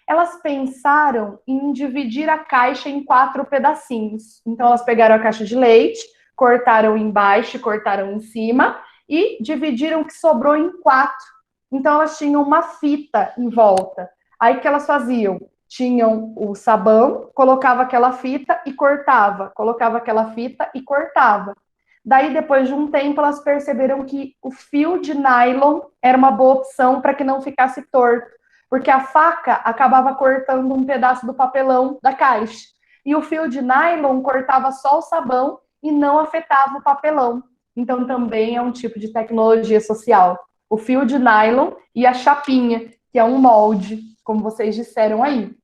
Elas pensaram em dividir a caixa em 4 pedacinhos. Então, elas pegaram a caixa de leite, cortaram embaixo, cortaram em cima e dividiram o que sobrou em 4. Então, elas tinham uma fita em volta. Aí, o que elas faziam? Tinham o sabão, colocava aquela fita e cortava, colocava aquela fita e cortava. Daí, depois de um tempo, elas perceberam que o fio de nylon era uma boa opção para que não ficasse torto, porque a faca acabava cortando um pedaço do papelão da caixa. E o fio de nylon cortava só o sabão e não afetava o papelão. Então, também é um tipo de tecnologia social. O fio de nylon e a chapinha, que é um molde, como vocês disseram aí.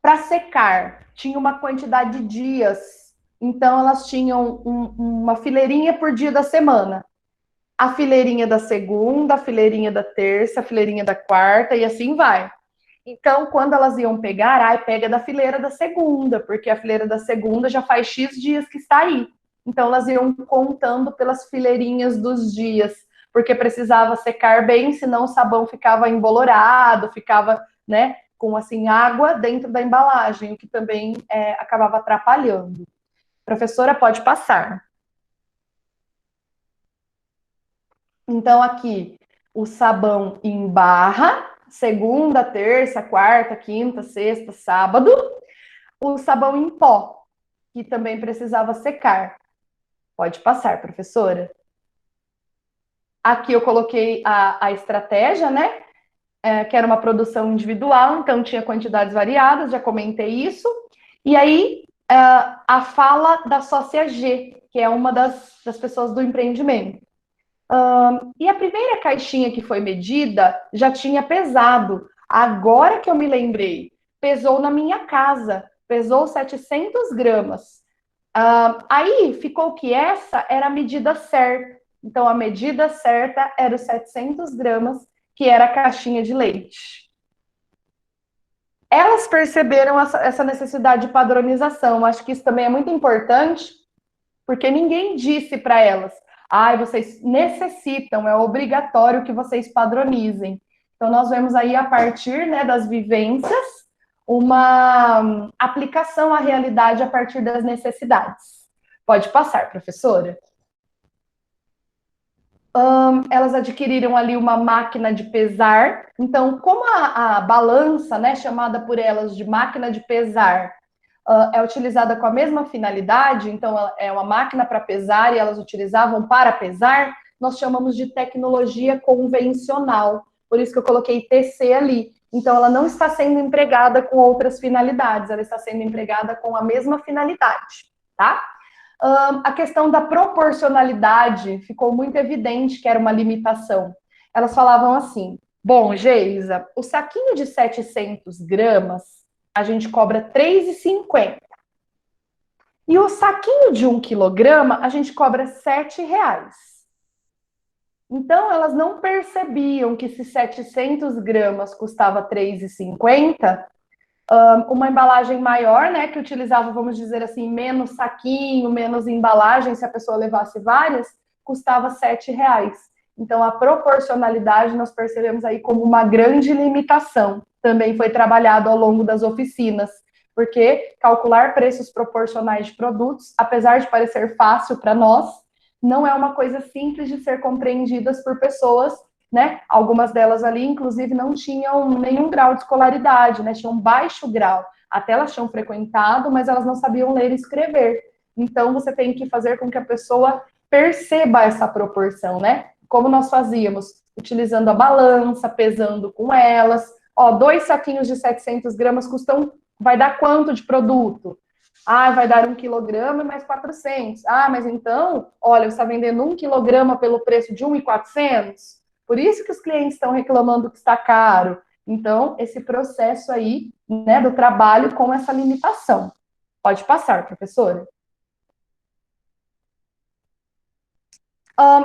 Para secar, tinha uma quantidade de dias. Então, elas tinham uma fileirinha por dia da semana. A fileirinha da segunda, a fileirinha da terça, a fileirinha da quarta, e assim vai. Então, quando elas iam pegar, pega da fileira da segunda, porque a fileira da segunda já faz X dias que está aí. Então, elas iam contando pelas fileirinhas dos dias, porque precisava secar bem, senão o sabão ficava embolorado, ficava, né, com assim, água dentro da embalagem, o que também acabava atrapalhando. Professora, pode passar. Então, aqui, o sabão em barra, segunda, terça, quarta, quinta, sexta, sábado. O sabão em pó, que também precisava secar. Pode passar, professora. Aqui eu coloquei a estratégia, né? Que era uma produção individual, então tinha quantidades variadas, já comentei isso. E aí, a fala da sócia G, que é uma das pessoas do empreendimento. E a primeira caixinha que foi medida já tinha pesado. Agora que eu me lembrei, pesou na minha casa, pesou 700 gramas. Aí ficou que essa era a medida certa. Então, a medida certa era os 700 gramas, que era a caixinha de leite. Elas perceberam essa necessidade de padronização. Acho que isso também é muito importante, porque ninguém disse para elas: vocês necessitam, é obrigatório que vocês padronizem. Então, nós vemos aí, a partir, né, das vivências, uma aplicação à realidade a partir das necessidades. Pode passar, professora. Elas adquiriram ali uma máquina de pesar. Então, como a balança, né, chamada por elas de máquina de pesar, é utilizada com a mesma finalidade, então é uma máquina para pesar e elas utilizavam para pesar, nós chamamos de tecnologia convencional. Por isso que eu coloquei TC ali. Então, ela não está sendo empregada com outras finalidades, ela está sendo empregada com a mesma finalidade, tá? A questão da proporcionalidade ficou muito evidente que era uma limitação. Elas falavam assim: bom, Geisa, o saquinho de 700 gramas, a gente cobra R$3,50. E o saquinho de 1 quilograma, a gente cobra R$7. Então, elas não percebiam que se 700 gramas custava R$3,50, uma embalagem maior, né, que utilizava, vamos dizer assim, menos saquinho, menos embalagem, se a pessoa levasse várias, custava R$7. Então, a proporcionalidade nós percebemos aí como uma grande limitação. Também foi trabalhado ao longo das oficinas, porque calcular preços proporcionais de produtos, apesar de parecer fácil para nós, não é uma coisa simples de ser compreendidas por pessoas, né? Algumas delas ali, inclusive, não tinham nenhum grau de escolaridade, né? Tinham baixo grau. Até elas tinham frequentado, mas elas não sabiam ler e escrever. Então, você tem que fazer com que a pessoa perceba essa proporção, né? Como nós fazíamos? Utilizando a balança, pesando com elas. 2 saquinhos de 700 gramas vai dar quanto de produto? Vai dar 1 quilograma mais 400. Mas então, olha, você está vendendo 1 quilograma pelo preço de 1.400? Por isso que os clientes estão reclamando que está caro. Então, esse processo aí, né, do trabalho com essa limitação. Pode passar, professora.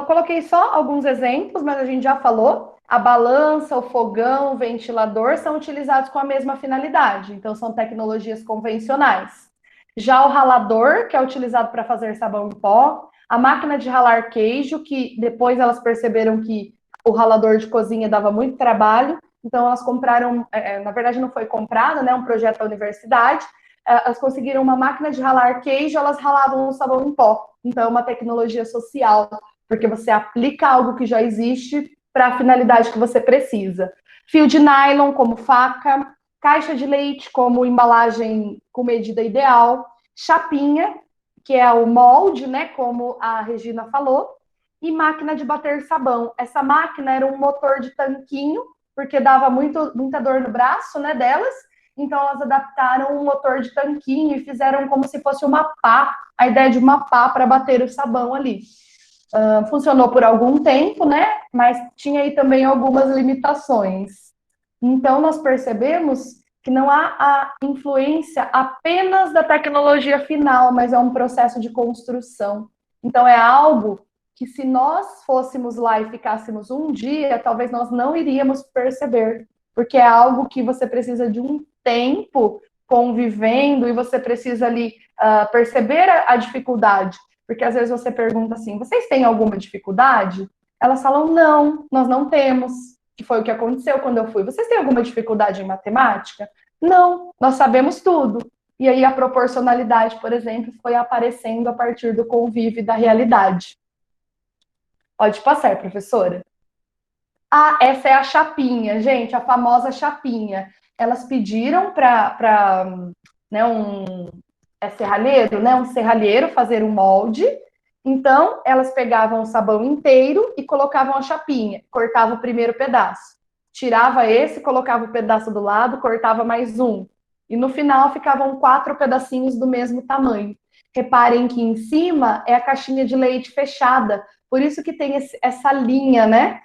Coloquei só alguns exemplos, mas a gente já falou. A balança, o fogão, o ventilador são utilizados com a mesma finalidade. Então, são tecnologias convencionais. Já o ralador, que é utilizado para fazer sabão em pó. A máquina de ralar queijo, que depois elas perceberam que o ralador de cozinha dava muito trabalho. Então, elas compraram, na verdade não foi comprado, né, um projeto da universidade. Elas conseguiram uma máquina de ralar queijo, elas ralavam o sabão em pó. Então, é uma tecnologia social, porque você aplica algo que já existe para a finalidade que você precisa. Fio de nylon como faca, caixa de leite como embalagem com medida ideal, chapinha, que é o molde, né, como a Regina falou, e máquina de bater sabão. Essa máquina era um motor de tanquinho, porque dava muita dor no braço, né, delas, então elas adaptaram um motor de tanquinho e fizeram como se fosse uma pá, a ideia de uma pá para bater o sabão ali. Funcionou por algum tempo, né? Mas tinha aí também algumas limitações. Então, nós percebemos que não há a influência apenas da tecnologia final, mas é um processo de construção. Então, é algo que, se nós fôssemos lá e ficássemos um dia, talvez nós não iríamos perceber, porque é algo que você precisa de um tempo convivendo e você precisa ali perceber a dificuldade. Porque às vezes você pergunta assim: vocês têm alguma dificuldade? Elas falam: não, nós não temos. Que foi o que aconteceu quando eu fui. Vocês têm alguma dificuldade em matemática? Não, nós sabemos tudo. E aí a proporcionalidade, por exemplo, foi aparecendo a partir do convívio e da realidade. Pode passar, professora. Essa é a chapinha, gente, a famosa chapinha. Elas pediram para né, serralheiro, né? Um serralheiro fazer um molde. Então, elas pegavam o sabão inteiro e colocavam a chapinha. Cortava o primeiro pedaço. Tirava esse, colocava o pedaço do lado, cortava mais um. e no final ficavam 4 pedacinhos do mesmo tamanho. Reparem que em cima é a caixinha de leite fechada, por isso que tem essa linha, né?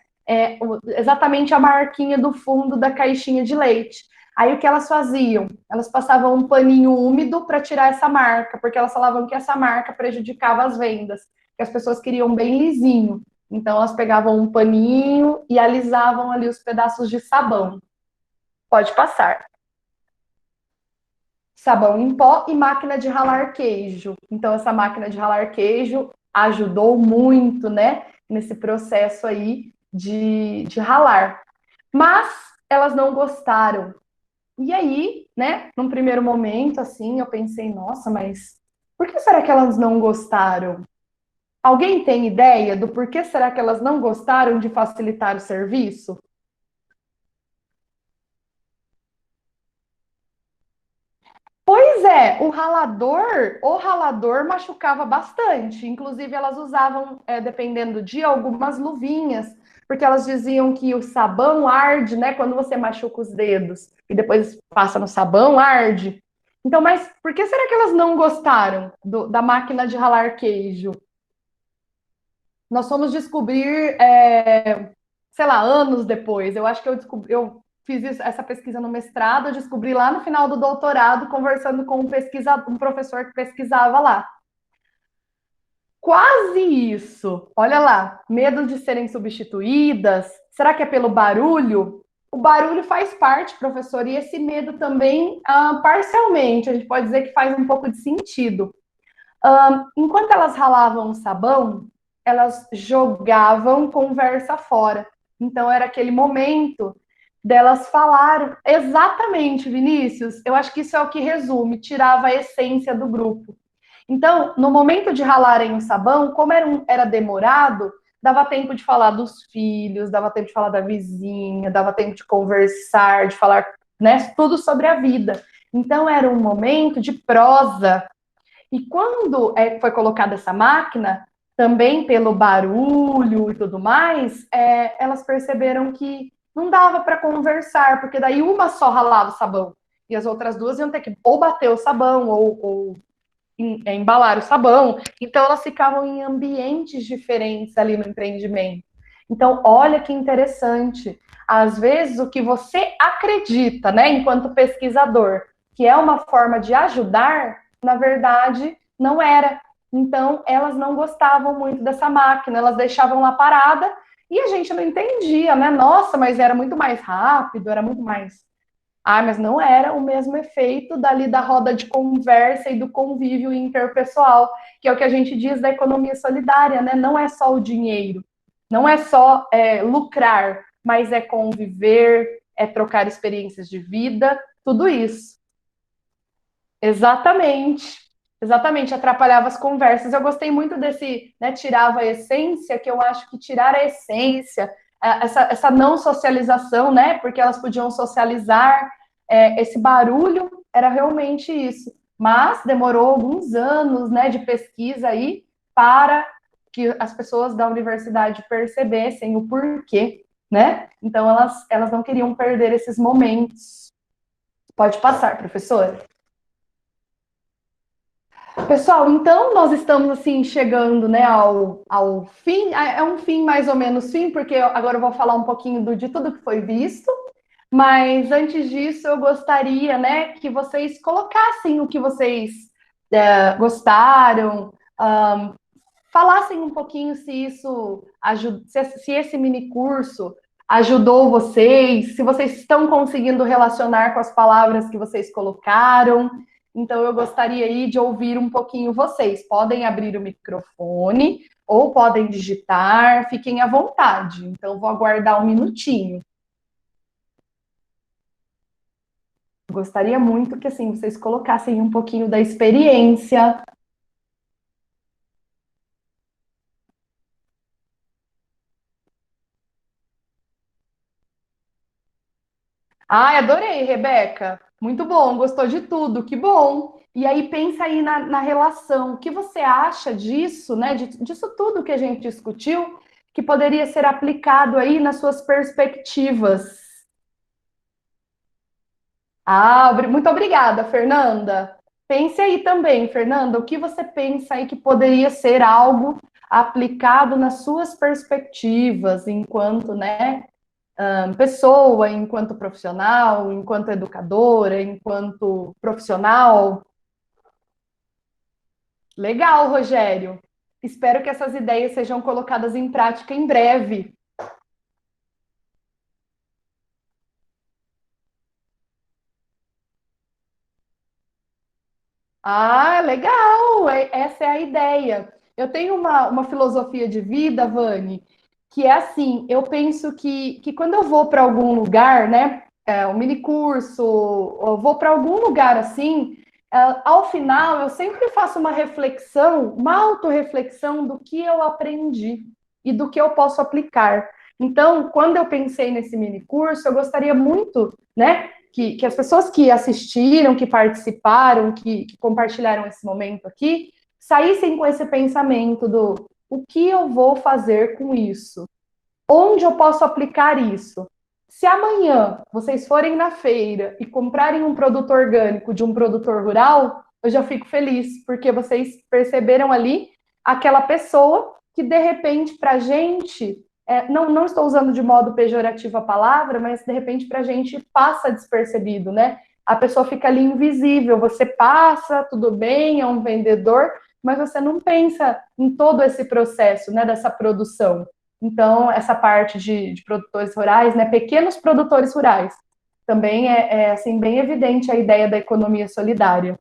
Exatamente a marquinha do fundo da caixinha de leite. Aí o que elas faziam? Elas passavam um paninho úmido para tirar essa marca, porque elas falavam que essa marca prejudicava as vendas, que as pessoas queriam bem lisinho. Então elas pegavam um paninho e alisavam ali os pedaços de sabão. Pode passar. Sabão em pó e máquina de ralar queijo. Então essa máquina de ralar queijo ajudou muito, né, nesse processo aí de ralar. Mas elas não gostaram. E aí, né, num primeiro momento, assim, eu pensei, nossa, mas por que será que elas não gostaram? Alguém tem ideia do porquê será que elas não gostaram de facilitar o serviço? Pois é, o ralador machucava bastante. Inclusive, elas usavam, dependendo do dia, algumas luvinhas, porque elas diziam que o sabão arde, né? Quando você machuca os dedos e depois passa no sabão, arde. Então, mas por que será que elas não gostaram da máquina de ralar queijo? Nós fomos descobrir, sei lá, anos depois. Eu acho que eu fiz essa pesquisa no mestrado, eu descobri lá no final do doutorado, conversando com um professor que pesquisava lá. Quase isso. Olha lá, medo de serem substituídas. Será que é pelo barulho? O barulho faz parte, professor, e esse medo também, parcialmente, a gente pode dizer que faz um pouco de sentido. Enquanto elas ralavam o sabão, elas jogavam conversa fora. Então, era aquele momento delas falar exatamente, Vinícius. Eu acho que isso é o que resume, tirava a essência do grupo. Então, no momento de ralarem o sabão, como era demorado, dava tempo de falar dos filhos, dava tempo de falar da vizinha, dava tempo de conversar, de falar, né, tudo sobre a vida. Então, era um momento de prosa. E quando foi colocada essa máquina, também pelo barulho e tudo mais, elas perceberam que não dava para conversar, porque daí uma só ralava o sabão e as outras duas iam ter que ou bater o sabão ou embalar o sabão. Então elas ficavam em ambientes diferentes ali no empreendimento. Então, olha que interessante. Às vezes, o que você acredita, né, enquanto pesquisador, que é uma forma de ajudar, na verdade, não era. Então, elas não gostavam muito dessa máquina, elas deixavam lá parada e a gente não entendia, né? Nossa, mas era muito mais rápido, era muito mais. Ah, mas não era o mesmo efeito dali da roda de conversa e do convívio interpessoal, que é o que a gente diz da economia solidária, né? Não é só o dinheiro, não é só lucrar, mas é conviver, é trocar experiências de vida, tudo isso. Exatamente. Exatamente, atrapalhava as conversas. Eu gostei muito desse, né, tirava a essência, que eu acho que tirar a essência, essa não socialização, né, porque elas podiam socializar, esse barulho era realmente isso. Mas demorou alguns anos, né, de pesquisa aí para que as pessoas da universidade percebessem o porquê, né? Então elas não queriam perder esses momentos. Pode passar, professora. Pessoal, então nós estamos assim chegando, né, ao fim. É um fim mais ou menos fim, porque agora eu vou falar um pouquinho de tudo que foi visto. Mas antes disso, eu gostaria, né, que vocês colocassem o que vocês gostaram, falassem um pouquinho se isso ajuda, se esse mini curso ajudou vocês, se vocês estão conseguindo relacionar com as palavras que vocês colocaram. Então, eu gostaria aí de ouvir um pouquinho vocês. Podem abrir o microfone ou podem digitar, fiquem à vontade. Então, vou aguardar um minutinho. Gostaria muito que assim vocês colocassem um pouquinho da experiência. Ai, adorei, Rebeca. Muito bom, gostou de tudo, que bom. E aí pensa aí na relação. O que você acha disso, né? Disso tudo que a gente discutiu, que poderia ser aplicado aí nas suas perspectivas? Muito obrigada, Fernanda. Pense aí também, Fernanda, o que você pensa aí que poderia ser algo aplicado nas suas perspectivas enquanto, né, pessoa, enquanto profissional, enquanto educadora, enquanto profissional? Legal, Rogério. Espero que essas ideias sejam colocadas em prática em breve. Ah, legal! Essa é a ideia. Eu tenho uma filosofia de vida, Vani, que é assim: eu penso que quando eu vou para algum lugar, né, um mini curso, ou vou para algum lugar assim, ao final eu sempre faço uma reflexão, uma autorreflexão do que eu aprendi e do que eu posso aplicar. Então, quando eu pensei nesse mini curso, eu gostaria muito, né, que as pessoas que assistiram, que participaram, que compartilharam esse momento aqui, saíssem com esse pensamento do o que eu vou fazer com isso? Onde eu posso aplicar isso? Se amanhã vocês forem na feira e comprarem um produto orgânico de um produtor rural, eu já fico feliz, porque vocês perceberam ali aquela pessoa que, de repente, para a gente, não estou usando de modo pejorativo a palavra, mas de repente para a gente passa despercebido, né? A pessoa fica ali invisível, você passa, tudo bem, é um vendedor, mas você não pensa em todo esse processo, né, dessa produção. Então, essa parte de produtores rurais, né, pequenos produtores rurais, também é assim, bem evidente a ideia da economia solidária.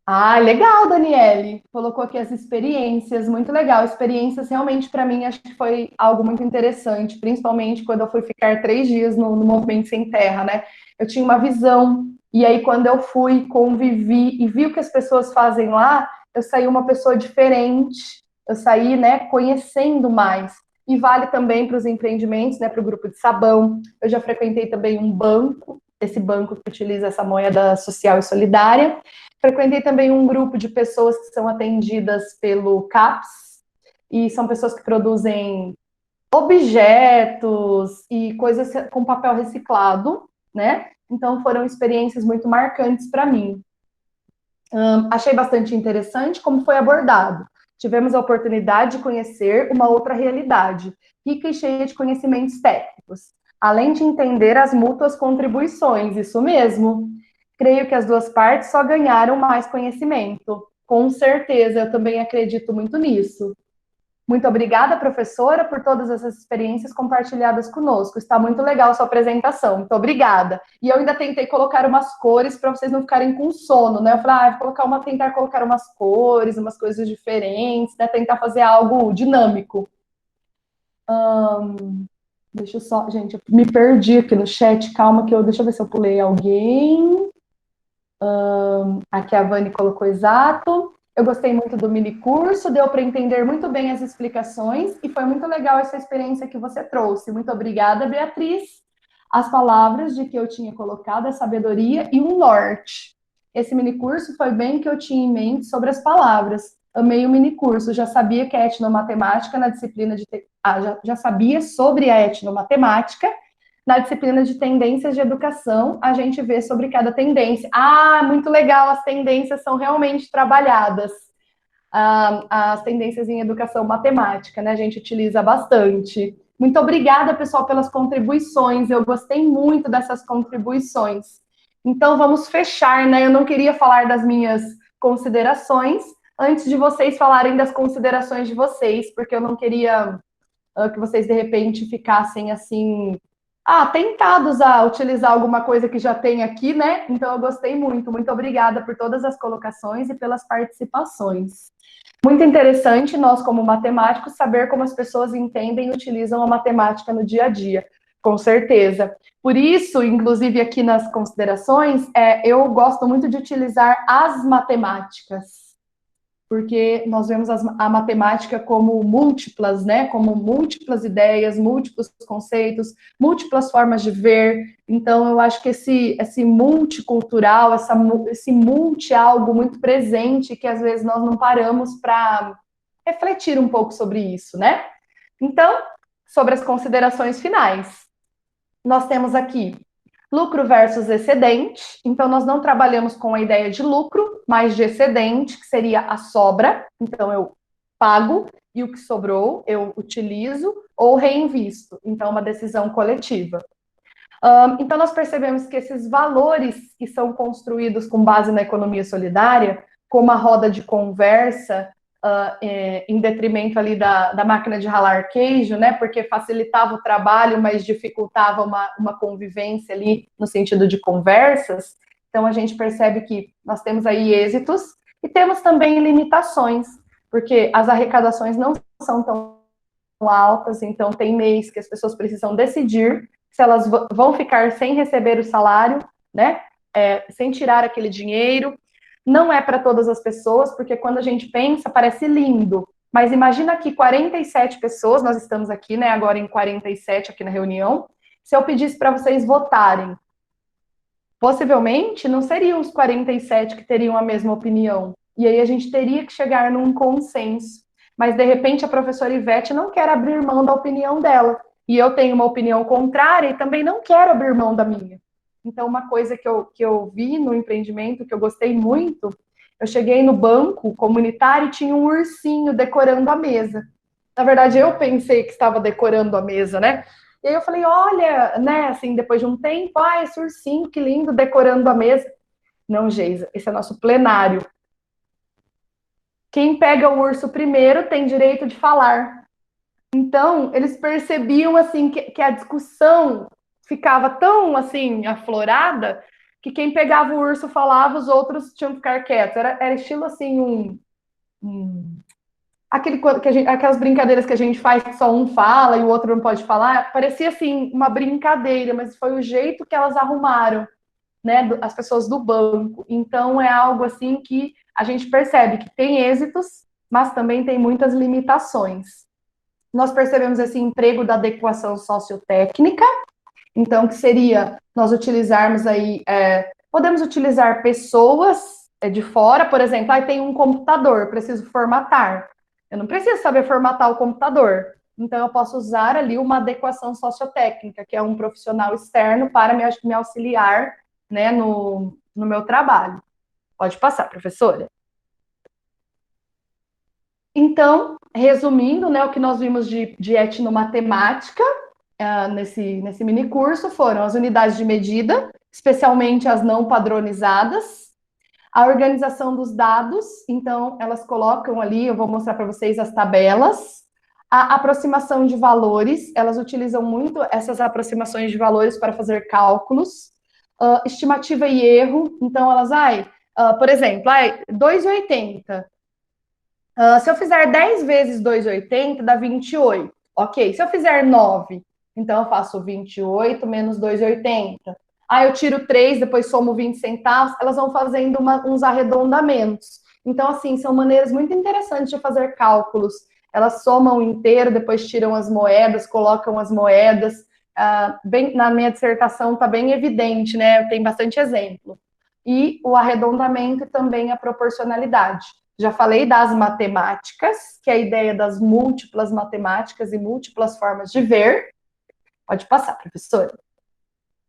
Ah, legal, Daniele. Colocou aqui as experiências, muito legal. Experiências realmente para mim acho que foi algo muito interessante, principalmente quando eu fui ficar 3 dias no Movimento Sem Terra, né? Eu tinha uma visão, e aí quando eu fui, convivi e vi o que as pessoas fazem lá, eu saí uma pessoa diferente, eu saí, né, conhecendo mais. E vale também para os empreendimentos, né, para o grupo de sabão. Eu já frequentei também um banco, esse banco que utiliza essa moeda social e solidária. Frequentei também um grupo de pessoas que são atendidas pelo CAPS, e são pessoas que produzem objetos e coisas com papel reciclado, né? Então foram experiências muito marcantes para mim. Achei bastante interessante como foi abordado. Tivemos a oportunidade de conhecer uma outra realidade, rica e cheia de conhecimentos técnicos, além de entender as mútuas contribuições, isso mesmo. Creio que as duas partes só ganharam mais conhecimento. Com certeza, eu também acredito muito nisso. Muito obrigada, professora, por todas essas experiências compartilhadas conosco. Está muito legal a sua apresentação. Muito obrigada. E eu ainda tentei colocar umas cores para vocês não ficarem com sono, né? Eu falei, tentar colocar umas cores, umas coisas diferentes, né? Tentar fazer algo dinâmico. Deixa eu só, gente, eu me perdi aqui no chat. Calma deixa eu ver se eu pulei alguém. Aqui a Vani colocou exato. Eu gostei muito do mini curso, deu para entender muito bem as explicações e foi muito legal essa experiência que você trouxe. Muito obrigada, Beatriz. As palavras de que eu tinha colocado é sabedoria e um norte. Esse mini curso foi bem que eu tinha em mente sobre as palavras. Amei o mini curso, já sabia que a etnomatemática na disciplina de já sabia sobre a etnomatemática. Na disciplina de tendências de educação, a gente vê sobre cada tendência. Ah, muito legal, as tendências são realmente trabalhadas. As tendências em educação matemática, né? A gente utiliza bastante. Muito obrigada, pessoal, pelas contribuições. Eu gostei muito dessas contribuições. Então, vamos fechar, né? Eu não queria falar das minhas considerações antes de vocês falarem das considerações de vocês, porque eu não queria que vocês, de repente, ficassem assim tentados a utilizar alguma coisa que já tem aqui, né? Então, eu gostei muito. Muito obrigada por todas as colocações e pelas participações. Muito interessante, nós, como matemáticos, saber como as pessoas entendem e utilizam a matemática no dia a dia. Com certeza. Por isso, inclusive, aqui nas considerações, eu gosto muito de utilizar as matemáticas, porque nós vemos a matemática como múltiplas, né? Como múltiplas ideias, múltiplos conceitos, múltiplas formas de ver. Então, eu acho que esse multicultural, esse multi é algo muito presente que às vezes nós não paramos para refletir um pouco sobre isso, né? Então, sobre as considerações finais. nós temos aqui lucro versus excedente. Então, nós não trabalhamos com a ideia de lucro, mas de excedente, que seria a sobra. Então, eu pago e o que sobrou eu utilizo ou reinvisto. Então, uma decisão coletiva. Então, nós percebemos que esses valores que são construídos com base na economia solidária, como a roda de conversa, em detrimento ali da máquina de ralar queijo, né, porque facilitava o trabalho, mas dificultava uma convivência ali no sentido de conversas. Então, a gente percebe que nós temos aí êxitos e temos também limitações, porque as arrecadações não são tão altas, então tem mês que as pessoas precisam decidir se elas vão ficar sem receber o salário, né, sem tirar aquele dinheiro. Não é para todas as pessoas, porque quando a gente pensa, parece lindo, mas imagina que 47 pessoas, nós estamos aqui, né, agora em 47 aqui na reunião, se eu pedisse para vocês votarem, possivelmente não seriam os 47 que teriam a mesma opinião, e aí a gente teria que chegar num consenso, mas de repente a professora Ivete não quer abrir mão da opinião dela, e eu tenho uma opinião contrária e também não quero abrir mão da minha. Então, uma coisa que eu vi no empreendimento, que eu gostei muito, eu cheguei no banco comunitário e tinha um ursinho decorando a mesa. Na verdade, eu pensei que estava decorando a mesa, né? E aí eu falei, olha, né, assim, depois de um tempo, esse ursinho, que lindo, decorando a mesa. Não, Geisa, esse é nosso plenário. Quem pega o urso primeiro tem direito de falar. Então, eles percebiam, assim, que a discussão ficava tão, assim, aflorada, que quem pegava o urso falava, os outros tinham que ficar quietos. Era estilo, assim, aquelas brincadeiras que a gente faz que só um fala e o outro não pode falar. Parecia, assim, uma brincadeira, mas foi o jeito que elas arrumaram, né, as pessoas do banco. Então, é algo, assim, que a gente percebe que tem êxitos, mas também tem muitas limitações. Nós percebemos esse emprego da adequação sociotécnica, então, que seria nós utilizarmos aí, podemos utilizar pessoas de fora, por exemplo, tem um computador, preciso formatar. Eu não preciso saber formatar o computador, então eu posso usar ali uma adequação sociotécnica, que é um profissional externo para me auxiliar, né, no meu trabalho. Pode passar, professora. Então, resumindo, né, o que nós vimos de etnomatemática nesse mini curso foram as unidades de medida, especialmente as não padronizadas, a organização dos dados, então elas colocam ali, eu vou mostrar para vocês as tabelas, a aproximação de valores, elas utilizam muito essas aproximações de valores para fazer cálculos, estimativa e erro, então elas, por exemplo, 2,80. Se eu fizer 10 vezes 2,80, dá 28. Ok, se eu fizer 9, então eu faço 28 menos 2,80. Eu tiro 3, depois somo 20 centavos. Elas vão fazendo uns arredondamentos. Então, assim, são maneiras muito interessantes de fazer cálculos. Elas somam inteiro, depois tiram as moedas, colocam as moedas. Na minha dissertação está bem evidente, né? Tem bastante exemplo. E o arredondamento e também a proporcionalidade. Já falei das matemáticas, que é a ideia das múltiplas matemáticas e múltiplas formas de ver. Pode passar, professora.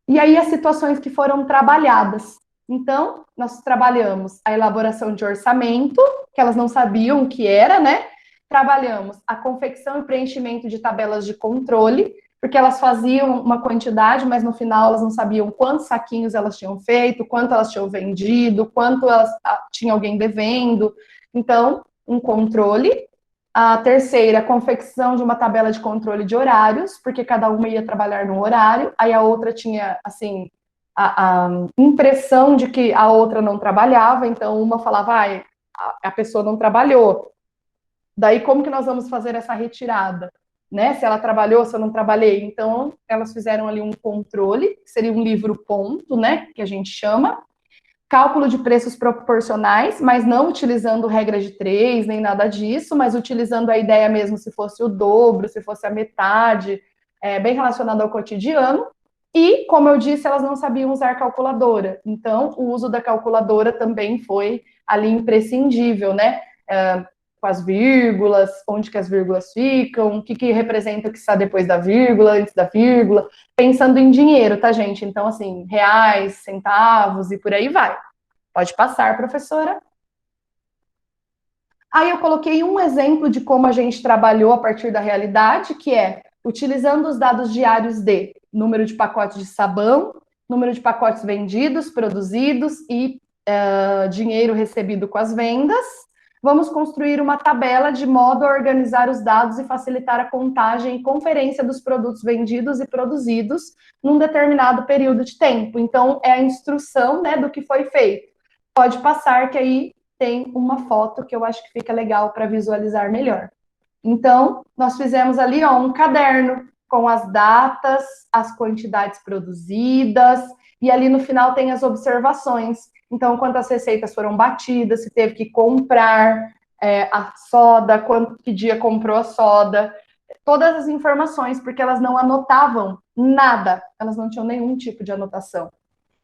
E aí as situações que foram trabalhadas. Então, nós trabalhamos a elaboração de orçamento, que elas não sabiam o que era, né? Trabalhamos a confecção e preenchimento de tabelas de controle, porque elas faziam uma quantidade, mas no final elas não sabiam quantos saquinhos elas tinham feito, quanto elas tinham vendido, quanto elas tinha alguém devendo. Então, um controle. A terceira, a confecção de uma tabela de controle de horários, porque cada uma ia trabalhar no horário, aí a outra tinha, assim, a impressão de que a outra não trabalhava, então uma falava, a pessoa não trabalhou. Daí, como que nós vamos fazer essa retirada? Né? Se ela trabalhou, se eu não trabalhei. Então, elas fizeram ali um controle, que seria um livro ponto, né, que a gente chama, cálculo de preços proporcionais, mas não utilizando regra de 3, nem nada disso, mas utilizando a ideia mesmo se fosse o dobro, se fosse a metade, bem relacionado ao cotidiano. E, como eu disse, elas não sabiam usar calculadora. Então, o uso da calculadora também foi ali imprescindível, né? com as vírgulas, onde que as vírgulas ficam, o que que representa o que está depois da vírgula, antes da vírgula, pensando em dinheiro, tá, gente? Então, assim, reais, centavos e por aí vai. Pode passar, professora. Aí eu coloquei um exemplo de como a gente trabalhou a partir da realidade, que é utilizando os dados diários de número de pacotes de sabão, número de pacotes vendidos, produzidos e dinheiro recebido com as vendas. Vamos construir uma tabela de modo a organizar os dados e facilitar a contagem e conferência dos produtos vendidos e produzidos num determinado período de tempo. Então, é a instrução, né, do que foi feito. Pode passar, que aí tem uma foto que eu acho que fica legal para visualizar melhor. Então, nós fizemos ali, ó, um caderno com as datas, as quantidades produzidas, e ali no final tem as observações. Então, quantas receitas foram batidas, se teve que comprar a soda, que dia comprou a soda, todas as informações, porque elas não anotavam nada, elas não tinham nenhum tipo de anotação.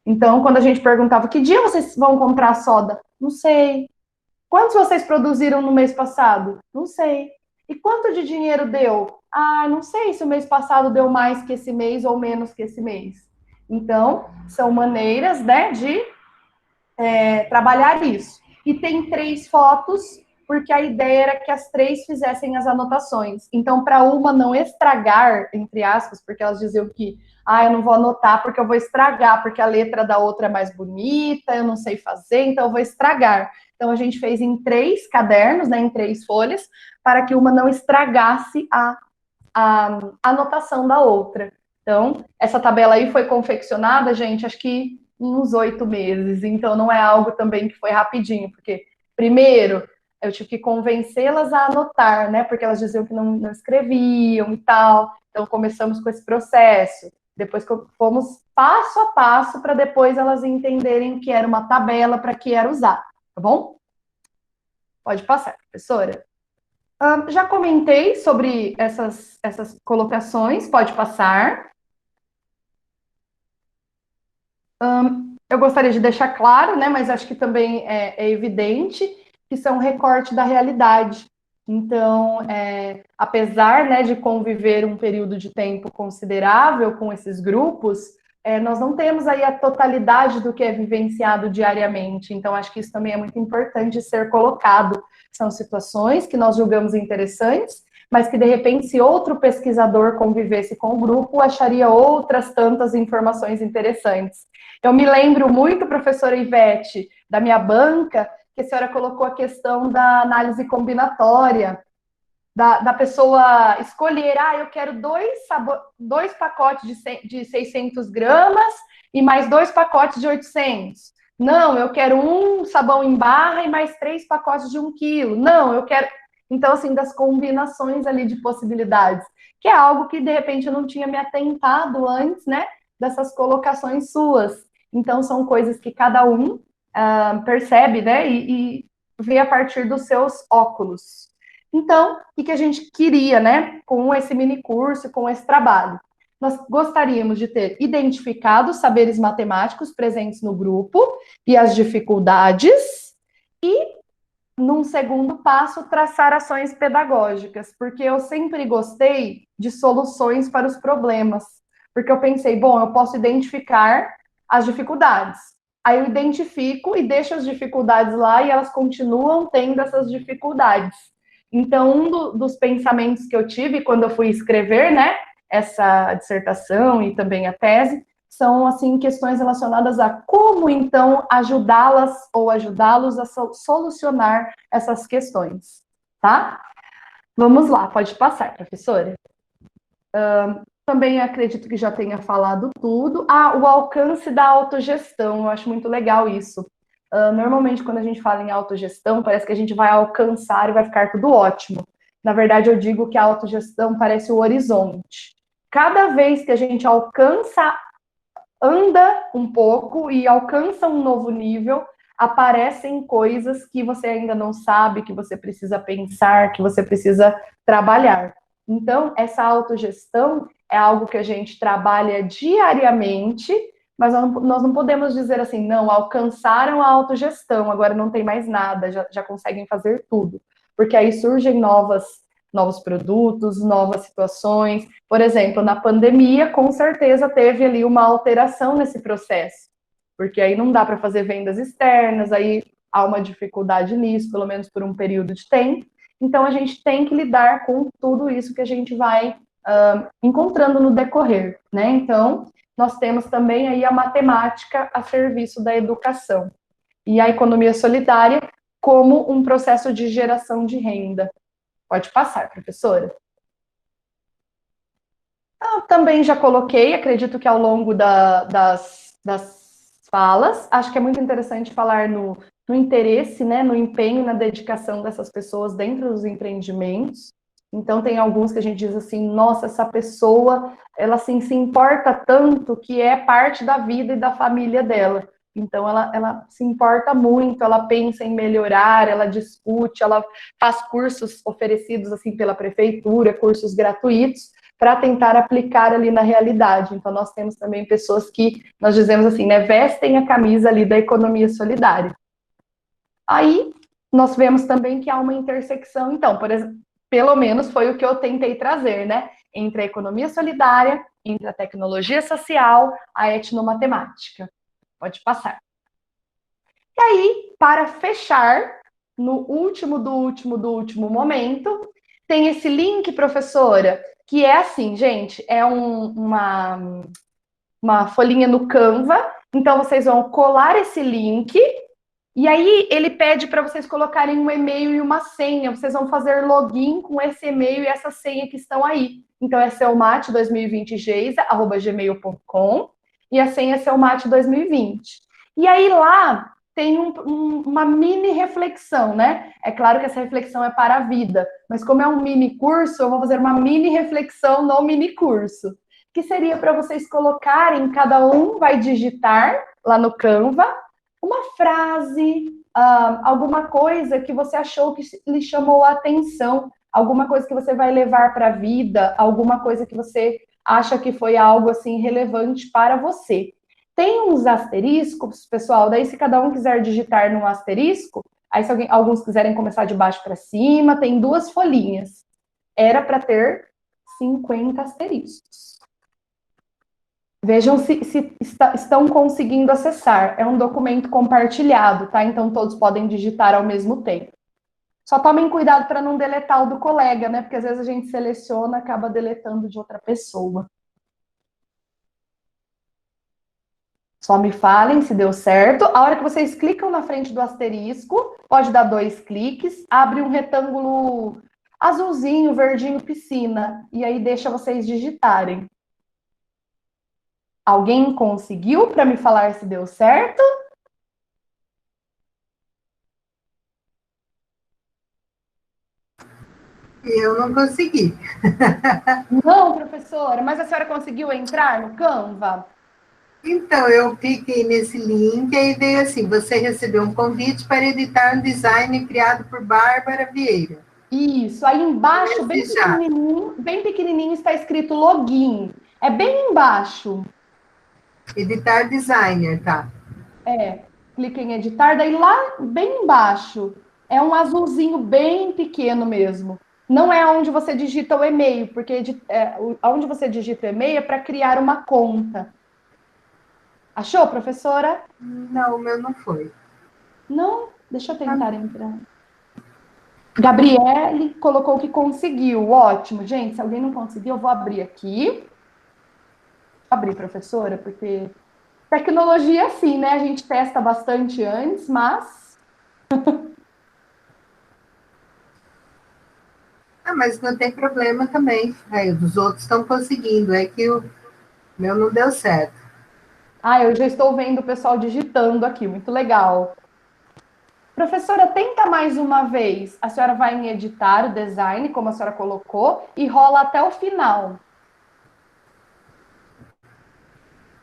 Então, quando a gente perguntava, que dia vocês vão comprar a soda? Não sei. Quantos vocês produziram no mês passado? Não sei. E quanto de dinheiro deu? Ah, não sei se o mês passado deu mais que esse mês ou menos que esse mês. Então, são maneiras, né, de trabalhar isso. E tem 3 fotos, porque a ideia era que as 3 fizessem as anotações. Então, para uma não estragar, entre aspas, porque elas diziam que eu não vou anotar porque eu vou estragar, porque a letra da outra é mais bonita, eu não sei fazer, então eu vou estragar. Então, a gente fez em 3 cadernos, né, em 3 folhas, para que uma não estragasse a anotação da outra. Então, essa tabela aí foi confeccionada, gente, acho que em uns 8 meses. Então, não é algo também que foi rapidinho, porque, primeiro, eu tive que convencê-las a anotar, né, porque elas diziam que não escreviam e tal. Então, começamos com esse processo. Depois fomos passo a passo para depois elas entenderem que era uma tabela para que era usar, tá bom? Pode passar, professora. Já comentei sobre essas colocações, pode passar. Eu gostaria de deixar claro, né, mas acho que também é evidente, que são recorte da realidade. Então, apesar, né, de conviver um período de tempo considerável com esses grupos, nós não temos aí a totalidade do que é vivenciado diariamente. Então, acho que isso também é muito importante ser colocado. São situações que nós julgamos interessantes, mas que, de repente, se outro pesquisador convivesse com o grupo, acharia outras tantas informações interessantes. Eu me lembro muito, professora Ivete, da minha banca, que a senhora colocou a questão da análise combinatória, da pessoa escolher, eu quero 2 pacotes de 600 gramas e mais 2 pacotes de 800. Não, eu quero um sabão em barra e mais 3 pacotes de 1 quilo. Não, eu quero... Então, assim, das combinações ali de possibilidades, que é algo que, de repente, eu não tinha me atentado antes, né, dessas colocações suas. Então, são coisas que cada um percebe, né, e vê a partir dos seus óculos. Então, o que a gente queria, né, com esse mini curso, com esse trabalho? Nós gostaríamos de ter identificado os saberes matemáticos presentes no grupo e as dificuldades, e, num segundo passo, traçar ações pedagógicas, porque eu sempre gostei de soluções para os problemas, porque eu pensei, bom, eu posso identificar as dificuldades, aí eu identifico e deixo as dificuldades lá e elas continuam tendo essas dificuldades. Então, dos pensamentos que eu tive quando eu fui escrever, né, essa dissertação e também a tese, são, assim, questões relacionadas a como, então, ajudá-las ou ajudá-los a solucionar essas questões, tá? Vamos lá, pode passar, professora. Também acredito que já tenha falado tudo. O alcance da autogestão, eu acho muito legal isso. Normalmente, quando a gente fala em autogestão, parece que a gente vai alcançar e vai ficar tudo ótimo. Na verdade, eu digo que a autogestão parece o horizonte. Cada vez que a gente alcança, anda um pouco e alcança um novo nível, aparecem coisas que você ainda não sabe, que você precisa pensar, que você precisa trabalhar. Então, essa autogestão é algo que a gente trabalha diariamente, mas nós não podemos dizer assim, não, alcançaram a autogestão, agora não tem mais nada, já conseguem fazer tudo. porque aí surgem novos produtos, novas situações. Por exemplo, na pandemia, com certeza teve ali uma alteração nesse processo, porque aí não dá para fazer vendas externas, aí há uma dificuldade nisso, pelo menos por um período de tempo. Então, a gente tem que lidar com tudo isso que a gente vai encontrando no decorrer, né? Então, nós temos também aí a matemática a serviço da educação e a economia solidária como um processo de geração de renda. Pode passar, professora. Eu também já coloquei, acredito que ao longo das falas, acho que é muito interessante falar no interesse, né, no empenho, na dedicação dessas pessoas dentro dos empreendimentos. Então, tem alguns que a gente diz assim, nossa, essa pessoa, ela assim, se importa tanto que é parte da vida e da família dela. Então, ela se importa muito, ela pensa em melhorar, ela discute, ela faz cursos oferecidos assim pela prefeitura, cursos gratuitos, para tentar aplicar ali na realidade. Então, nós temos também pessoas que, nós dizemos assim, né, vestem a camisa ali da economia solidária. Aí, nós vemos também que há uma intersecção, então, por exemplo, pelo menos foi o que eu tentei trazer, né, entre a economia solidária, entre a tecnologia social, a etnomatemática. Pode passar. E aí, para fechar, no último do último momento, tem esse link, professora, que é assim, gente, é uma folhinha no Canva, então vocês vão colar esse link, e aí ele pede para vocês colocarem um e-mail e uma senha, vocês vão fazer login com esse e-mail e essa senha que estão aí. Então é selmate2020geisa@gmail.com e a senha é selmate2020. E aí lá tem uma mini reflexão, né? É claro que essa reflexão é para a vida, mas como é um mini curso, eu vou fazer uma mini reflexão no mini curso, que seria para vocês colocarem, cada um vai digitar lá no Canva, uma frase, alguma coisa que você achou que lhe chamou a atenção, alguma coisa que você vai levar para a vida, alguma coisa que você acha que foi algo assim relevante para você. Tem uns asteriscos, pessoal, daí se cada um quiser digitar num asterisco, aí se alguns quiserem começar de baixo para cima, tem 2 folhinhas. Era para ter 50 asteriscos. Vejam se estão conseguindo acessar. É um documento compartilhado, tá? Então todos podem digitar ao mesmo tempo. Só tomem cuidado para não deletar o do colega, né? Porque às vezes a gente seleciona e acaba deletando de outra pessoa. Só me falem se deu certo. A hora que vocês clicam na frente do asterisco, pode dar 2 cliques, abre um retângulo azulzinho, verdinho, piscina, e aí deixa vocês digitarem. Alguém conseguiu para me falar se deu certo? Eu não consegui. Não, professora, mas a senhora conseguiu entrar no Canva? Então, eu cliquei nesse link e veio assim, você recebeu um convite para editar um design criado por Bárbara Vieira. Isso, aí embaixo, bem pequenininho, está escrito login. É bem embaixo. Editar designer, tá? Clique em editar, daí lá bem embaixo, é um azulzinho bem pequeno mesmo. Não é onde você digita o e-mail, porque onde você digita o e-mail é para criar uma conta. Achou, professora? Não, o meu não foi. Não? Deixa eu tentar entrar. Gabriele colocou que conseguiu. Ótimo, gente. Se alguém não conseguiu, eu vou abrir aqui. Vou abrir, professora, porque tecnologia é assim, né? A gente testa bastante antes, mas... Mas não tem problema também. Aí, os outros estão conseguindo. É que o meu não deu certo. Eu já estou vendo o pessoal digitando aqui. Muito legal. Professora, tenta mais uma vez. A senhora vai em editar o design, como a senhora colocou, e rola até o final.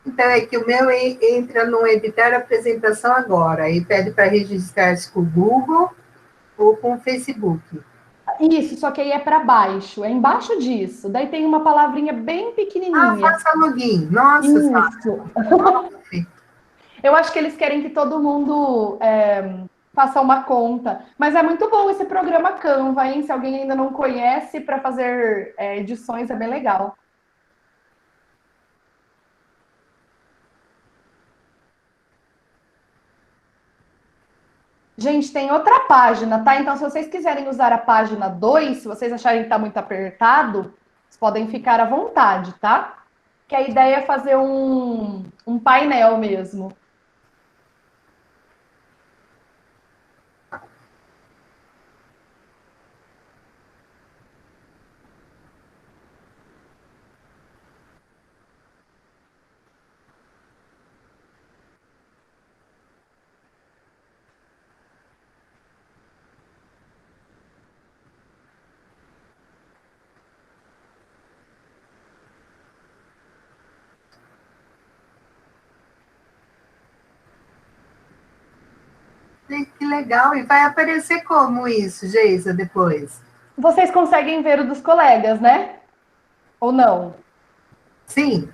Então, é que o meu entra no editar apresentação agora. Aí pede para registrar-se com o Google ou com o Facebook. Isso, só que aí é para baixo. É embaixo disso. Daí tem uma palavrinha bem pequenininha. Faça login. Nossa, isso. Eu acho que eles querem que todo mundo faça uma conta. Mas é muito bom esse programa Canva, hein? Se alguém ainda não conhece, para fazer edições é bem legal. Gente, tem outra página, tá? Então, se vocês quiserem usar a página 2, se vocês acharem que está muito apertado, vocês podem ficar à vontade, tá? Que a ideia é fazer um painel mesmo. Que legal. E vai aparecer como isso, Geisa, depois? Vocês conseguem ver o dos colegas, né? Ou não? Sim.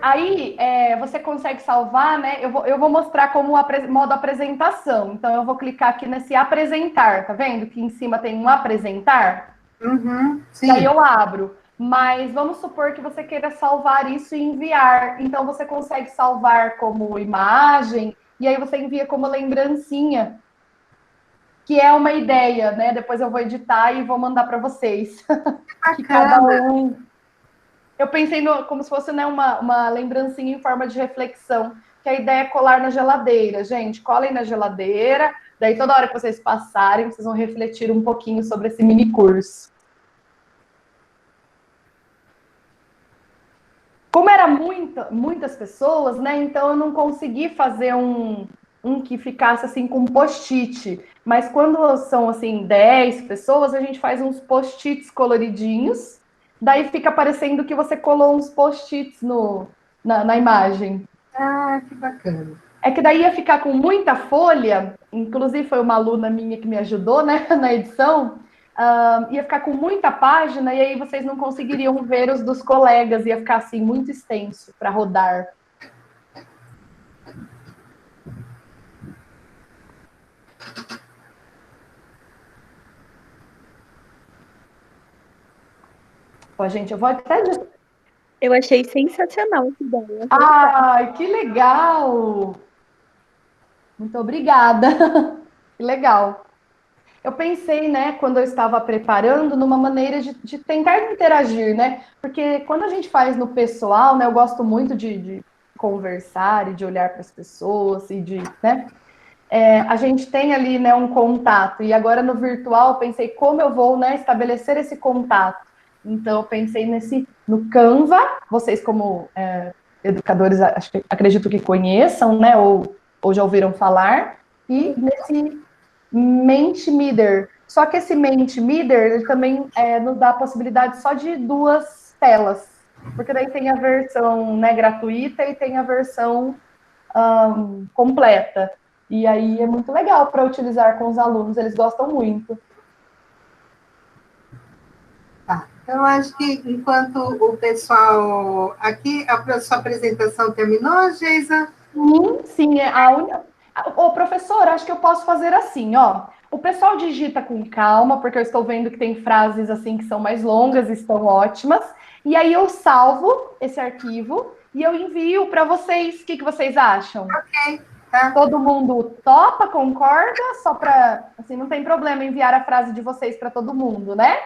Aí, você consegue salvar, né? Eu vou mostrar como modo apresentação. Então, eu vou clicar aqui nesse apresentar, tá vendo? Que em cima tem um apresentar. Sim. E aí eu abro. Mas vamos supor que você queira salvar isso e enviar. Então, você consegue salvar como imagem, e aí você envia como lembrancinha, que é uma ideia, né? Depois eu vou editar e vou mandar para vocês. Que cada um... Eu pensei como se fosse, né, uma lembrancinha em forma de reflexão, que a ideia é colar na geladeira. Gente, colhem na geladeira, daí toda hora que vocês passarem, vocês vão refletir um pouquinho sobre esse mini curso. Como era muitas pessoas, né? Então eu não consegui fazer um que ficasse assim com post-it. Mas quando são assim 10 pessoas, a gente faz uns post-its coloridinhos. Daí fica parecendo que você colou uns post-its na imagem. Ah, que bacana. É que daí ia ficar com muita folha, inclusive foi uma aluna minha que me ajudou, né, na edição. Ia ficar com muita página e aí vocês não conseguiriam ver os dos colegas, ia ficar assim muito extenso para rodar. Ó, gente, eu vou até... Eu achei sensacional essa ideia. Ai, que legal! Muito obrigada. Que legal. Eu pensei, né, quando eu estava preparando, numa maneira de tentar interagir, né? Porque quando a gente faz no pessoal, né, eu gosto muito de conversar e de olhar para as pessoas e de, né? A gente tem ali, né, um contato. E agora no virtual, eu pensei como eu vou, né, estabelecer esse contato. Então, eu pensei no Canva, vocês como educadores, acredito que conheçam, né, ou já ouviram falar, e nesse Mentimeter. Só que esse Mentimeter, ele também nos dá a possibilidade só de 2 telas, porque daí tem a versão, né, gratuita e tem a versão completa. E aí é muito legal para utilizar com os alunos, eles gostam muito. Tá. Então, acho que enquanto o pessoal... Aqui, a sua apresentação terminou, Geisa? Sim. Ô, professor, acho que eu posso fazer assim, ó. O pessoal digita com calma, porque eu estou vendo que tem frases assim que são mais longas e estão ótimas. E aí eu salvo esse arquivo e eu envio para vocês. O que vocês acham? Ok, tá. Todo mundo topa, concorda? Só para, assim, não tem problema enviar a frase de vocês para todo mundo, né?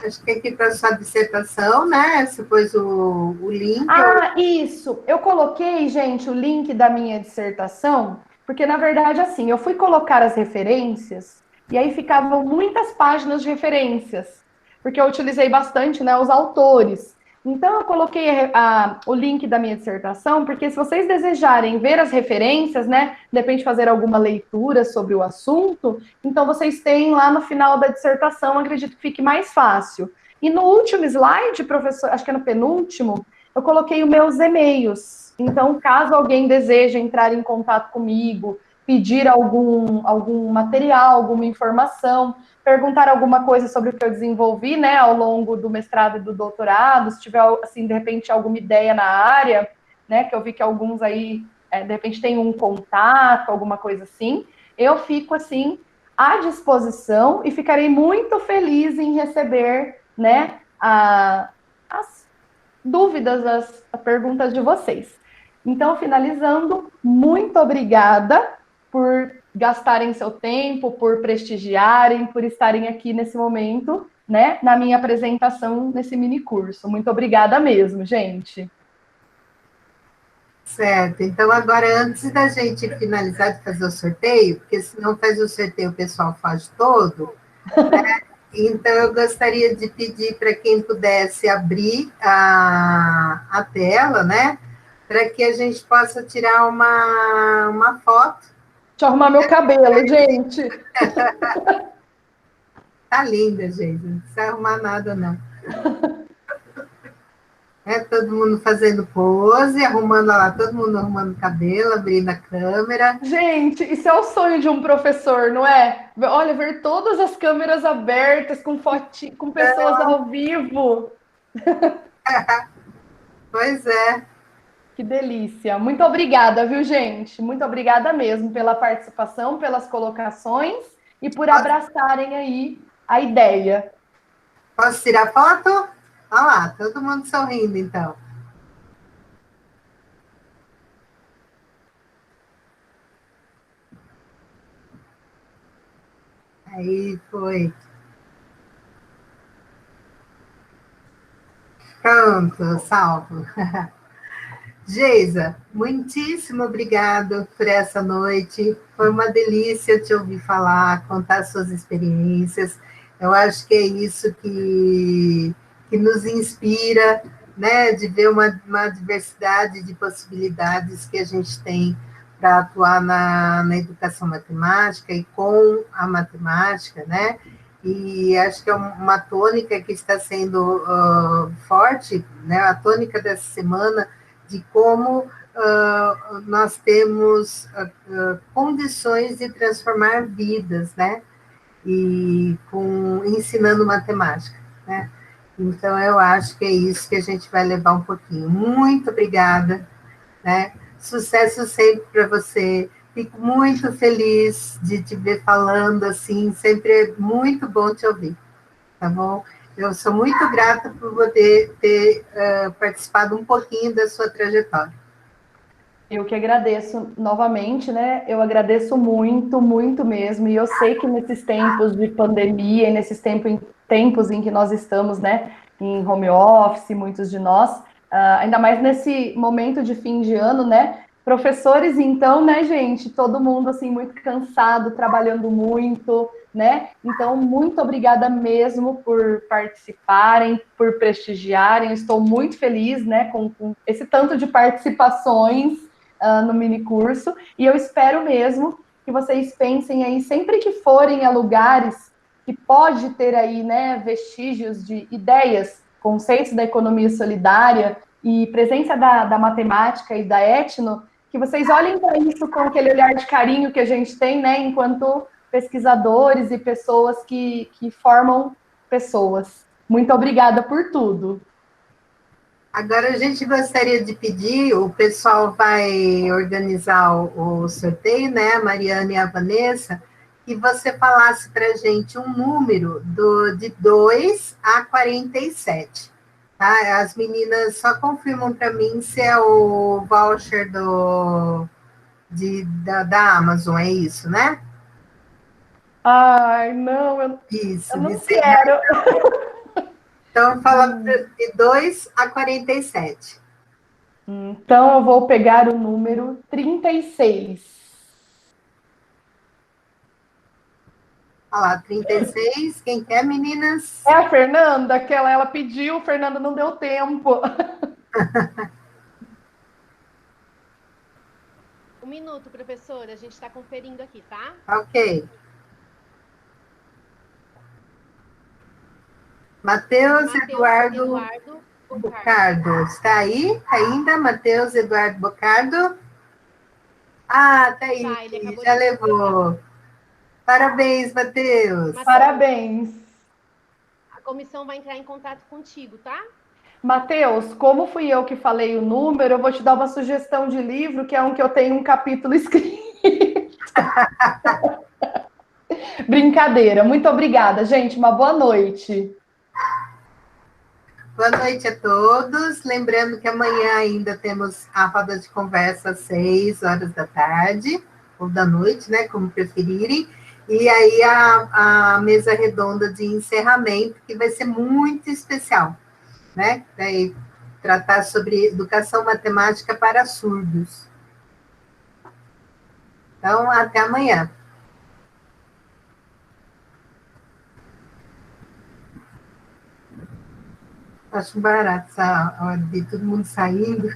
Acho que aqui para a sua dissertação, né? Você pôs o link. Ah, isso. Eu coloquei, gente, o link da minha dissertação, porque, na verdade, assim, eu fui colocar as referências e aí ficavam muitas páginas de referências, porque eu utilizei bastante, né, os autores. Então, eu coloquei o link da minha dissertação, porque se vocês desejarem ver as referências, né, de repente fazer alguma leitura sobre o assunto, então vocês têm lá no final da dissertação, acredito que fique mais fácil. E no último slide, professor, acho que é no penúltimo, eu coloquei os meus e-mails. Então, caso alguém deseje entrar em contato comigo, pedir algum material, alguma informação, perguntar alguma coisa sobre o que eu desenvolvi, né, ao longo do mestrado e do doutorado, se tiver, assim, de repente, alguma ideia na área, né, que eu vi que alguns aí de repente tem um contato, alguma coisa assim, eu fico assim à disposição e ficarei muito feliz em receber, né, as dúvidas, as perguntas de vocês. Então, finalizando, muito obrigada por gastarem seu tempo, por prestigiarem, por estarem aqui nesse momento, né, na minha apresentação nesse mini curso. Muito obrigada mesmo, gente. Certo. Então, agora, antes da gente finalizar de fazer o sorteio, porque se não faz o sorteio, o pessoal faz todo, né? Então, eu gostaria de pedir para quem pudesse abrir a tela, né? Para que a gente possa tirar uma foto. Deixa eu arrumar meu cabelo, gente. Tá linda, gente. Não precisa arrumar nada, não. Todo mundo fazendo pose, arrumando lá, todo mundo arrumando cabelo, abrindo a câmera. Gente, isso é o sonho de um professor, não é? Olha, ver todas as câmeras abertas, com fotinho, com pessoas ao vivo. Pois é. Que delícia. Muito obrigada, viu, gente? Muito obrigada mesmo pela participação, pelas colocações e por abraçarem aí a ideia. Posso tirar foto? Olha lá, todo mundo sorrindo, então. Aí foi. Pronto, salvo. Geisa, muitíssimo obrigado por essa noite. Foi uma delícia te ouvir falar, contar suas experiências. Eu acho que é isso que nos inspira, né, de ver uma diversidade de possibilidades que a gente tem para atuar na educação matemática e com a matemática, né? E acho que é uma tônica que está sendo forte, né? A tônica dessa semana de como nós temos condições de transformar vidas, né? E ensinando matemática, né? Então, eu acho que é isso que a gente vai levar um pouquinho. Muito obrigada, né? Sucesso sempre para você. Fico muito feliz de te ver falando assim, sempre é muito bom te ouvir, tá bom? Eu sou muito grata por poder ter participado um pouquinho da sua trajetória. Eu que agradeço novamente, né? Eu agradeço muito, muito mesmo. E eu sei que nesses tempos de pandemia, e nesses tempos em que nós estamos, né, em home office, muitos de nós, ainda mais nesse momento de fim de ano, né? Professores, então, né, gente? Todo mundo assim muito cansado, trabalhando muito, né? Então, muito obrigada mesmo por participarem, por prestigiarem. Estou muito feliz, né, com esse tanto de participações no mini curso, e eu espero mesmo que vocês pensem aí, sempre que forem a lugares que pode ter aí, né, vestígios de ideias, conceitos da economia solidária e presença da matemática e da etno, que vocês olhem para isso com aquele olhar de carinho que a gente tem, né, enquanto pesquisadores e pessoas que formam pessoas. Muito obrigada por tudo. Agora, a gente gostaria de pedir, o pessoal vai organizar o sorteio, né, a Mariana e a Vanessa, que você falasse para a gente um número de 2 a 47. Tá? As meninas só confirmam para mim se é o voucher da Amazon, é isso, né? Ai, não, Isso, eu não de 100 quero. Então, fala de 2 a 47. Então, eu vou pegar o número 36. Olha lá, 36. Quem quer, meninas? É a Fernanda, aquela ela pediu, Fernanda não deu tempo. Um minuto, professora, a gente está conferindo aqui, tá? Ok. Matheus Eduardo Bocardo. Está aí ainda, Matheus Eduardo Bocardo? Ah, tá aí, Tá, já levou. Parabéns, Matheus. Parabéns. A comissão vai entrar em contato contigo, tá? Matheus, como fui eu que falei o número, eu vou te dar uma sugestão de livro, que é um que eu tenho um capítulo escrito. Brincadeira. Muito obrigada, gente. Uma boa noite. Boa noite a todos. Lembrando que amanhã ainda temos a roda de conversa às 6 horas da tarde, ou da noite, né? Como preferirem. E aí a mesa redonda de encerramento, que vai ser muito especial, né? Vai tratar sobre educação matemática para surdos. Então, até amanhã. Acho barato essa hora de todo mundo saindo.